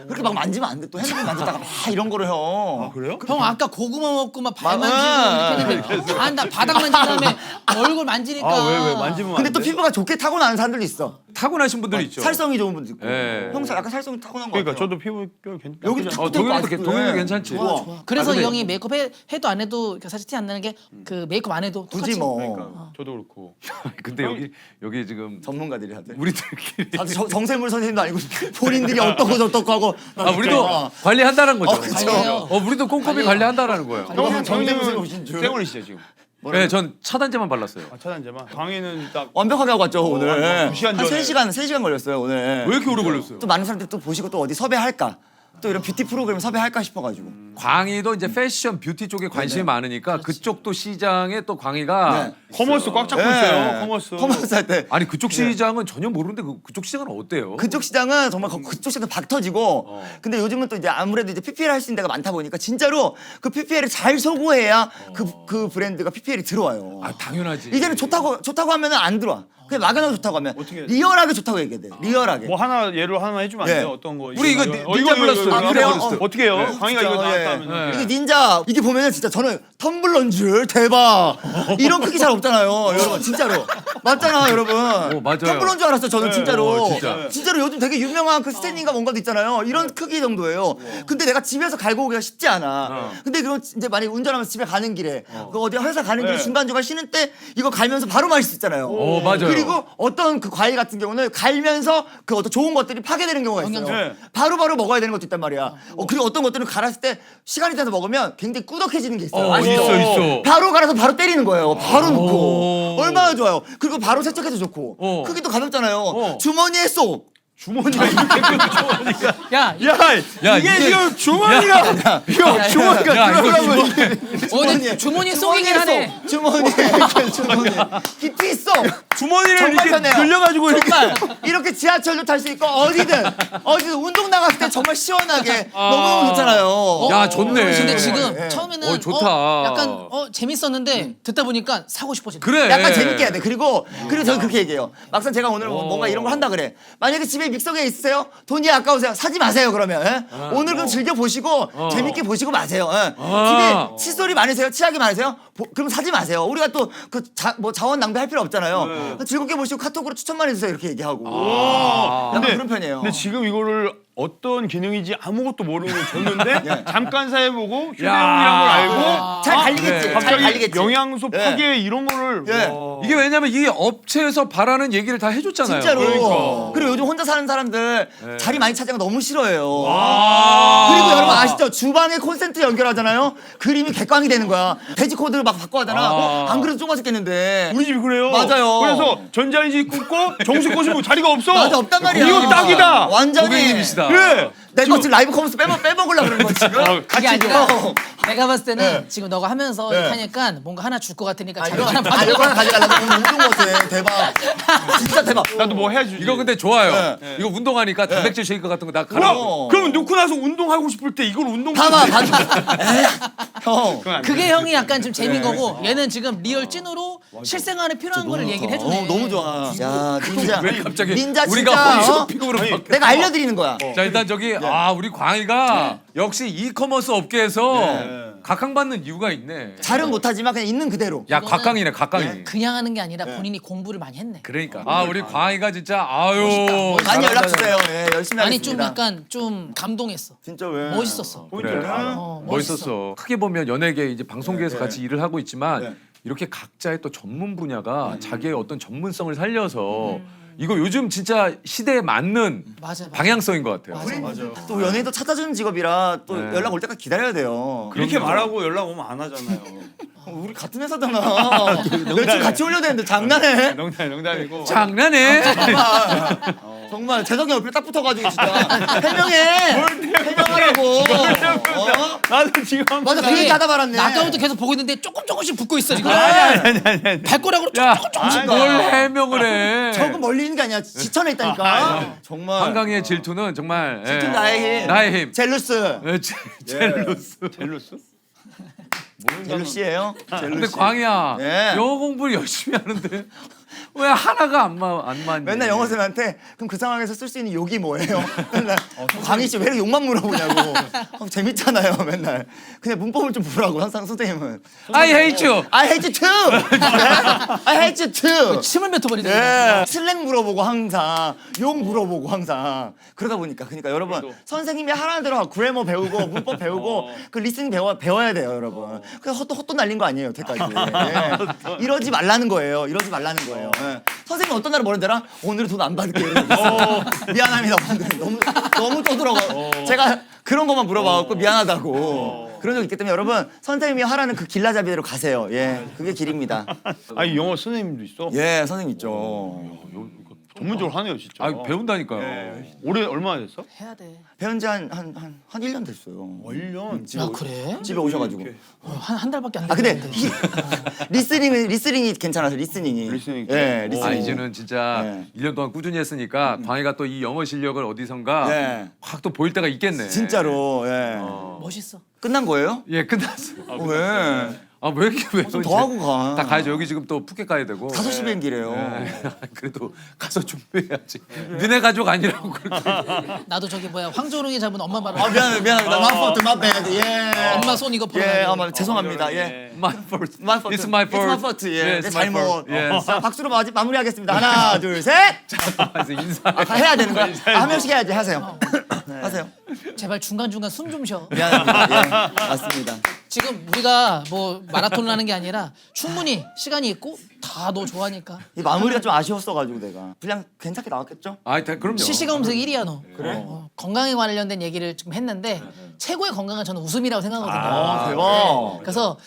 그렇게 막 만지면 안 돼. 또 핸드폰 만졌다가 막 이런 거를 형. 그래요? 형 아까 고구마 먹고 막 발 마- 만지고 이렇게 했는데 나 바닥 만진 다음에 얼굴 만지니까. 왜 만지면 근데 안 또 돼? 피부가 좋게 타고나는 사람들도 있어. 타고나신 분들 있죠. 살성이 좋은 분도 있고. 예. 형 약간 살성 타고난 거 그러니까 같아요. 저도 피부 괜찮. 여기도 나쁘지 탁 동현이도 아직도 동현이도 해. 괜찮지. 좋아. 그래서 아, 근데- 이 형이 메이크업 해도 안 해도 사실 티 안 나는 게 그 메이크업 안 해도 똑같이. 굳이 뭐 그러니까 저도 그렇고. 근데 여기 지금 전문가들이 하대. 우리들끼리 다들 정샘물 선생님도 아니고 본인들이 어떻고 저떻고 하고. 우리도 관리한다는 거죠. 그쵸. 관리해요. 우리도 꼼꼼히 관리한다는 거예요. 형은 정샘물 형님은 오신 줄. 생얼이시죠 지금? 네, 전 차단제만 발랐어요. 차단제만. 강의는 딱 완벽하게 하고 왔죠 오늘. 2시간 한 전에. 3시간 걸렸어요 오늘. 왜 이렇게 오래 걸렸어요? 또 많은 사람들이 또 보시고 또 어디 섭외할까? 또 이런 뷰티 프로그램 섭외할까 싶어가지고. 광희도 이제 패션 뷰티 쪽에 관심이 많으니까 그쪽도 시장에 또 광희가 네. 커머스 꽉 잡고 있어요. 커머스. 커머스 할 때. 아니 그쪽 시장은 전혀 모르는데 그쪽 시장은 어때요? 그쪽 시장은 정말 그쪽 시장은 박 터지고 근데 요즘은 또 이제 아무래도 이제 PPL 할 수 있는 데가 많다 보니까 진짜로 그 PPL을 잘 소구해야 그 브랜드가 PPL이 들어와요. 아 당연하지. 이제는 좋다고 하면은 안 들어와. 그냥 막연하게 좋다고 하면 어떻게 해야 돼? 리얼하게 좋다고 얘기해야 돼. 리얼하게. 뭐 하나 예를 하나만 해주면 안 예. 돼요? 어떤 거? 우리 이거 닌자 블라스터 아, 그래요? 어떻게 해요? 강의가 이거 진짜, 나왔다면. 이게 닌자 이게 보면은 진짜 저는 텀블러인 줄 대박 이런 크기 잘 없잖아요 여러분 진짜로 맞잖아 여러분 맞아요. 텀블러인 줄 알았어 저는 진짜로 진짜. 진짜로 요즘 되게 유명한 그 스탠딩가 뭔가도 있잖아요 이런 크기 정도예요 근데 내가 집에서 갈고 오기가 쉽지 않아 근데 그럼 이제 만약에 운전하면서 집에 가는 길에 그 어디 회사 가는 길에 네. 중간중간 쉬는 때 이거 갈면서 바로 마실 수 있잖아요 맞아요. 그리고 어떤 그 과일 같은 경우는 갈면서 그 어떤 좋은 것들이 파괴되는 경우가 있어요 네. 바로바로 먹어야 되는 것도 있단 말이야 그리고 어떤 것들은 갈았을 때 시간이 지나서 먹으면 굉장히 꾸덕해지는 게 있어요 아시죠? 있어. 바로 갈아서 바로 때리는 거예요. 바로 넣고 얼마나 좋아요. 그리고 바로 세척해서 좋고 크기도 가볍잖아요. 주머니에 쏙. 주머니가 이렇게 주머니가. 야, 야, 이게 지금 주머니가 이거 주머니가 야, 이거 어디 주머니에 쏙이긴 하네. 주머니에 깊이 쏙. 주머니를 정말 이렇게 편해요. 늘려가지고 이렇게. 정말 이렇게 지하철도 탈 수 있고 어디든 운동 나갔을 때 정말 시원하게 너무 좋잖아요. 야, 좋네. 근데 지금 예. 처음에는 좋다. 약간 재밌었는데 듣다 보니까 사고 싶어지네. 그래. 약간 재밌게 해야 돼. 그리고 저는 그렇게 얘기해요. 막상 제가 오늘 뭔가 이런 걸 한다 그래. 만약에 집에 믹서기가 있으세요? 돈이 아까우세요? 사지 마세요. 그러면 예? 오늘 그럼 즐겨 보시고 재밌게 보시고 마세요. 예? 집에 칫솔이 많으세요? 치약이 많으세요? 그럼 사지 마세요. 우리가 또 그 자원 낭비할 필요 없잖아요. 즐겁게 보시고 카톡으로 추천만 해주세요. 이렇게 얘기하고. 약간 근데- 그런 편이에요. 근데 지금 이거를 어떤 기능인지 아무것도 모르고 줬는데 잠깐 사회 보고 휴대용이란 걸 알고 잘 갈리겠지. 그래. 잘 갑자기 갈리겠지. 영양소 파괴 이런 거를 예. 와. 이게 왜냐면 이 업체에서 바라는 얘기를 다 해줬잖아요. 진짜로. 그러니까. 그리고 요즘 혼자 사는 사람들 자리 많이 차지하는 거 너무 싫어해요. 아. 그리고 여러분 아시죠? 주방에 콘센트 연결하잖아요. 그림이 객관이 되는 거야. 돼지 코드를 막 바꿔 하잖아. 아. 안 그래도 좁아 죽겠는데. 우리 집이 그래요. 맞아요. 그래서 전자레인지 꽂고 정수 꽂으면 자리가 없어. 맞아, 없단 말이야. 이거 딱이다. 완전히. 고객님이시다. 그래. 내가 지금 라이브 커머스 빼먹으려고 그러는 거 지금? 그게 아니라 어. 내가 봤을 때는 네. 지금 너가 하면서 네. 이렇게 하니까 뭔가 하나 줄 것 같으니까 아, 자료 이거 하나 이거 받아. 하나 가져가려고 오늘 운동 같아. 대박. 진짜 대박. 나도 뭐 해야지. 이거 근데 좋아요. 네. 이거 운동하니까 단백질 쉐이크 같은 거 나 가라. 어. 그럼 놓고 나서 운동하고 싶을 때 이걸 운동. 봐봐, 형. 그게 형이 약간 좀 재민 거고 얘는 지금 리얼 찐으로 실생활에 필요한 거를 얘기를 해주네. 너무 좋아. 야, 닌자. 왜 갑자기 닌자 우리가 진짜. 홈쇼핑으로 바뀌어? 내가 알려드리는 거야. 자 일단 저기 우리 광희가 역시 이커머스 업계에서 각광받는 이유가 있네. 잘은 못하지만 그냥 있는 그대로. 야 각광이네 각광이. 그냥 하는 게 아니라 본인이 공부를 많이 했네. 그러니까 우리 광희가 진짜 아유 많이 잘한다, 연락 주세요. 예, 열심히 아니 좀 하겠습니다. 약간 좀 감동했어. 진짜 왜? 멋있었어. 그래. 멋있었어. 크게 보면 연예계 이제 방송계에서 같이 일을 하고 있지만 네. 이렇게 각자의 또 전문 분야가 자기의 어떤 전문성을 살려서 이거 요즘 진짜 시대에 맞는 맞아. 방향성인 것 같아요. 또 연예인도 찾아주는 직업이라 또 네. 연락 올 때까지 기다려야 돼요. 이렇게 말하고 연락 오면 안 하잖아요. 우리 같은 회사잖아. 며칠 같이 올려야 되는데 장난해? 농담이고. 장난해? 정말 재석이 옆에 딱 붙어가지고 진짜 해명하라고. 어? 나도 지금 한 맞아 그 그게 얘기 하다 말았네. 나 아까부터 계속 보고 있는데 조금씩 붙고 있어 지금. 아니. 발가락으로 야, 조금씩. 뭘 해명을 해? 저거 멀리 있는 게 아니야. 지천에 있다니까. 정말. 한강의 질투는 정말 질투 나의 힘. 나의 힘. 젤루스. 젤루스. 젤루스? 젤루시예요. 근데 광희야 예. 영어 공부를 열심히 하는데 왜 하나가 안 맞니? 맨날 영어 쌤한테 그럼 그 상황에서 쓸 수 있는 욕이 뭐예요? 맨날 광희 씨 왜 이렇게 욕만 물어보냐고. 재밌잖아요 맨날. 그냥 문법을 좀 보라고 항상 선생님은. I hate you. I hate you too. I hate you too. 침을 뱉어버리네. 예. 슬랭 물어보고 항상 욕 물어보고 항상 그러다 보니까 그러니까 여러분 선생님이 하라는 대로 그래머 배우고 문법 배우고 그 리스닝 배워야 돼요 여러분. 그래서 헛돈 날린 거 아니에요 여태까지. 예. 이러지 말라는 거예요. 이러지 말라는 거예요. 예. 선생님 어떤 날은 뭐라더라? 오늘은 돈 안 받을게요. 미안합니다. 너무 떠들어가. 제가 그런 것만 물어봐갖고 미안하다고. 그런 적 있기 때문에 여러분 선생님이 하라는 그 길라잡이대로 가세요. 예, 그게 길입니다. 아니 영어 선생님도 있어? 예, 선생님 있죠. 전문적으로 하네요 진짜. 배운다니까요. 올해 얼마나 됐어? 해야 돼. 배운 지 한 1년 됐어요. 1년. 아 그래? 집에 오셔가지고. 한 달밖에 안 아 근데 됐는데. 리스닝이 괜찮아서 리스닝이. 리스닝. 예, 리스닝. 이제는 진짜 네. 1년 동안 꾸준히 했으니까 광희가 또 이 영어 실력을 어디선가 네. 확 또 보일 때가 있겠네. 진짜로. 예. 멋있어. 끝난 거예요? 예, 끝났어. 왜? 왜 이렇게 왜? 좀 더 하고 가. 다 가야죠. 여기 지금 또 푸켓 가야 되고. 5시 비행기래요. 그래도 가서 준비해야지. 니네 가족 아니라고 그렇게. 나도 저기 뭐야 황조롱이 잡은 엄마 말. 아 미안합니다. My fault, my bad. 예. 엄마 손 이거 예, 보러. 죄송합니다. 예. My fault. My fault. It's my fault. It's my fault. 예. Yeah, 내 it's my 잘못. fault. Yes. 자, 박수로 마무리하겠습니다. 하나, 둘, 셋. 그래서 인사. 다 해야 되는 거야. 한 명씩 해야지. 하세요. 하세요. 제발 중간 숨 좀 쉬어. 미안합니다. 예. 맞습니다. 지금 우리가 뭐 마라톤을 하는 게 아니라 충분히 시간이 있고 다 너 좋아하니까. 이 마무리가 좀 아쉬웠어가지고 내가 분량 괜찮게 나왔겠죠? 그럼요. 실시간 검색 1위야 너. 그래? 건강에 관련된 얘기를 지금 했는데 최고의 건강은 저는 웃음이라고 생각하거든요. 아, 대박. 그래서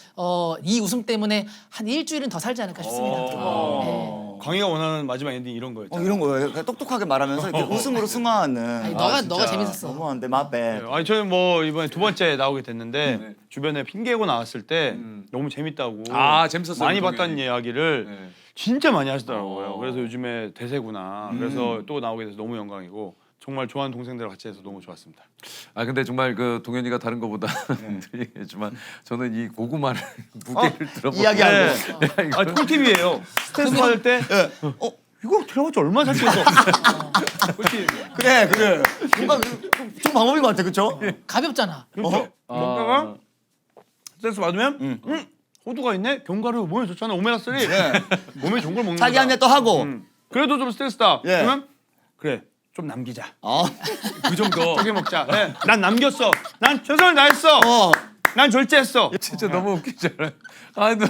이 웃음 때문에 한 일주일은 더 살지 않을까 싶습니다. 네. 광희가 원하는 마지막 엔딩 이런 거였잖아. 이런 거예요. 그냥 똑똑하게 말하면서 이렇게 웃음으로 승화하는. 아니, 너가 재밌었어. 너무한데 맛배. 아니 저는 뭐 이번에 2번째 나오게 됐는데 주변에 핑계고 나왔을 때 너무 재밌다고 재밌었어요. 많이 동현이. 봤다는 이야기를 네. 진짜 많이 하시더라고요. 그래서 요즘에 대세구나. 그래서 또 나오게 돼서 너무 영광이고 정말 좋아하는 동생들 같이 해서 너무 좋았습니다. 근데 정말 그 동현이가 다른 거보다 늘 얘기했지만 저는 이 고구마를 무게를 들어보고 이야기하고. 꿀팁이에요. 스트레스 받을 때 이거 들어봤자 얼마 살 수 있어. 그래. 뭔가 좀 방법인 것 같아, 그렇죠? 가볍잖아. 먹다가 스트레스 받으면 호두가 있네? 견과류 몸에 좋잖아. 오메가3. 몸에 좋은 걸 먹는 거야. 자기 한테 또 하고. 그래도 좀 스트레스다. 예. 그러면 그래. 좀 남기자. 그 정도. 고기 먹자. 네. 난 남겼어. 난 최선을 다했어. 난 절제했어. 진짜 너무 웃기잖아요. 아, 너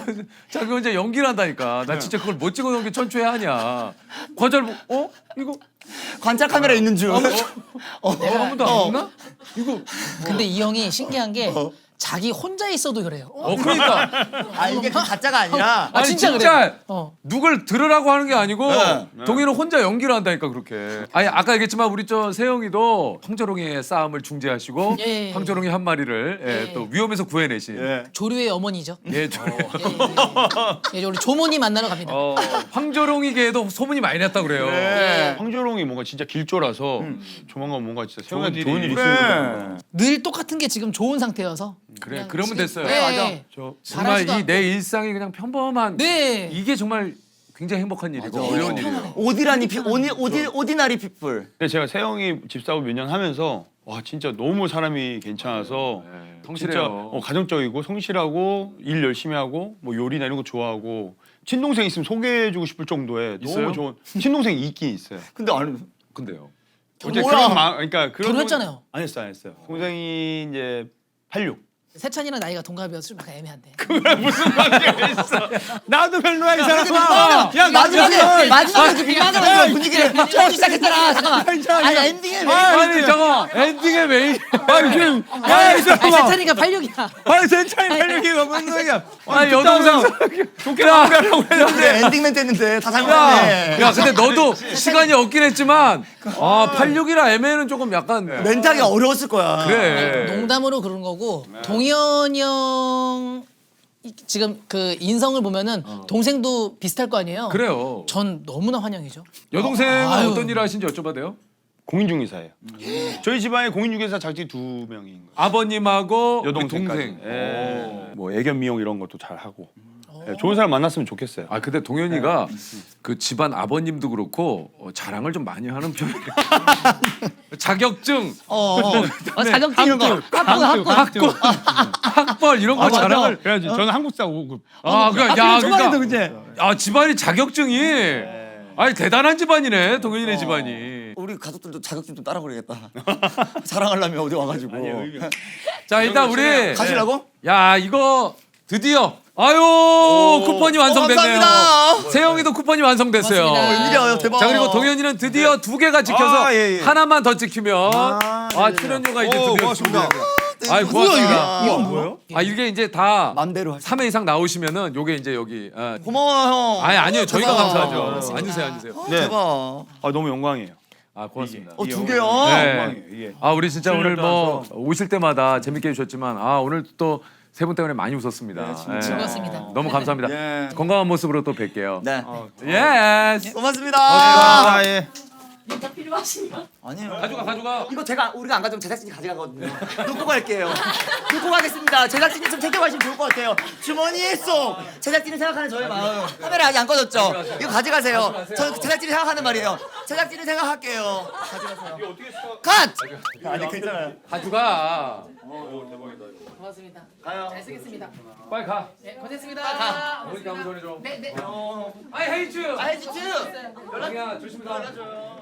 자기 혼자 연기를 한다니까. 나 진짜 그걸 못 찍어 놓은 게 천추에 하냐. 과자를 이거 관찰 카메라 있는 줄. 내가 한 번도 안 먹나? 이거 근데 이 형이 신기한 게 자기 혼자 있어도 그래요. 그러니까 아 이게 그 가짜가 아니라 아, 진짜 그래. 누굴 들으라고 하는 게 아니고 네. 동현은 혼자 연기를 한다니까 그렇게. 아니 아까 얘기했지만 우리 저 세영이도 황조롱이의 싸움을 중재하시고 예. 황조롱이 한 마리를 예. 또 위험에서 구해내신. 예. 조류의 어머니죠. 예, 예, 우리 조모님 만나러 갑니다. 황조롱이계에도 소문이 많이 났다 그래요. 네. 황조롱이 뭔가 진짜 길조라서 조만간 뭔가 진짜 세영이한테 좋은 좋은 일이 일이 있을 그래. 거야. 늘 똑같은 게 지금 좋은 상태여서. 그래, 그냥 그러면 지금- 됐어요. 네, 맞아. 저 정말 잘하지도 이 내 일상이 그냥 평범한. 네. 이게 정말 굉장히 행복한 일이고 맞아. 어려운 편안해. 일이에요. 오디라니 오디나리 피플. 근데 제가 세영이 집사업 몇 년 하면서 와 진짜 너무 사람이 괜찮아서 네, 진짜 성실해요. 가정적이고 성실하고 일 열심히 하고 뭐 요리나 이런 거 좋아하고 친동생 있으면 소개해주고 싶을 정도의 있어요? 너무 좋은 친동생이 있긴 있어요. 근데 아니 근데요. 어째 뭐야? 그런 그러니까 그런 결혼했잖아요. 안 했어요. 동생이 이제 86. 세찬이랑 나이가 동갑이어서 좀 약간 애매한데. 나도 별로야 이 사람아. 야 마지막에 그 비방하는 분위기를 ጨ기 시작했잖아. 잠깐만. 아니 엔딩에 왜? 아니 잠깐 엔딩에 왜 이래? 아니, 세찬이가 86이야. 아니 세찬이 86이가 무슨 소리야? 아니 여동생 좋게 마무리하려고 했는데 근데 엔딩 멘트 했는데 다 잘못했네. 야 근데 너도 시간이 없긴 했지만 86이라 애매는 조금 약간 멘트하기 어려웠을 거야. 그래. 농담으로 그런 거고 동현이 형 지금 그 인성을 보면은 동생도 비슷할 거 아니에요. 그래요. 전 너무나 환영이죠. 여동생은 아유. 어떤 일을 하신지 여쭤봐도 돼요? 공인중개사예요. 저희 집안에 공인중개사 자격증 2명인 거예요. 아버님하고 여동생까지. 동생. 예. 뭐 애견 미용 이런 것도 잘 하고. 예, 좋은 사람 만났으면 좋겠어요. 아 근데 동현이가 그 집안 아버님도 그렇고 자랑을 좀 많이 하는 편이에요. 자격증, 자격증 이런 거. 학벌 이런 거 자랑을. 그래야지. 저는 한국 사고. 그러니까 집안이 자격증이 아니 대단한 집안이네 동현이네 집안이. 우리 가족들도 자격증 좀 따라 그래야겠다. 자랑하려면 어디 와가지고. 자 일단 우리 가시라고? 야 이거 드디어 아유 쿠폰이 완성됐네요. 감사합니다. 세영이도 쿠폰이 완성됐어요. 고맙습니다. 웬일이야 대박. 자 그리고 동현이는 드디어 2개가 찍혀서 아, 예, 예. 하나만 더 찍히면 출연료가 이제 드디어 고맙습니다. 준비돼요. 아이 고맙습니다. 이건 뭐예요? 아 이게 이제 다 맘대로 할 3회 이상 나오시면은 요게 이제 여기 고마워 형. 아니 아니요 저희가 대박. 감사하죠. 고맙습니다. 앉으세요 앉으세요. 네. 대박. 아 너무 영광이에요. 아 고맙습니다. 두 개요? 네. 영광이에요. 이게. 아 우리 진짜 오늘 뭐 따라서. 오실 때마다 재밌게 해주셨지만 오늘 또 세 분 때문에 많이 웃었습니다. 예. 즐거웠습니다. 너무 감사합니다. 예. 건강한 모습으로 또 뵐게요. 네. 예스. 고맙습니다. 아 예. 진짜 필요하시면 아니요. 가져가. 이거 우리가 안 가져면 제작진이 가져가거든요. 놓고 갈게요. 놓고 가겠습니다. 제작진이 좀 챙겨가시면 좋을 것 같아요. 주머니에 쏙. 제작진이 생각하는 저의 마음. 카메라 아직 안 꺼졌죠? 이거 가져가세요. 저 제작진이 생각하는 말이에요. 제작진이 생각할게요. 가져가세요. 이거 어떻게 컷! 아니 괜찮아요. 가져가. 고맙습니다. 가요. 잘 쓰겠습니다. 빨리 가. 네, 고생했습니다. 우리 한번 전해줘. 네, 네. 아이 헤이츠. 아이 진짜. 연락이야 조심히 가. 연락 줘요.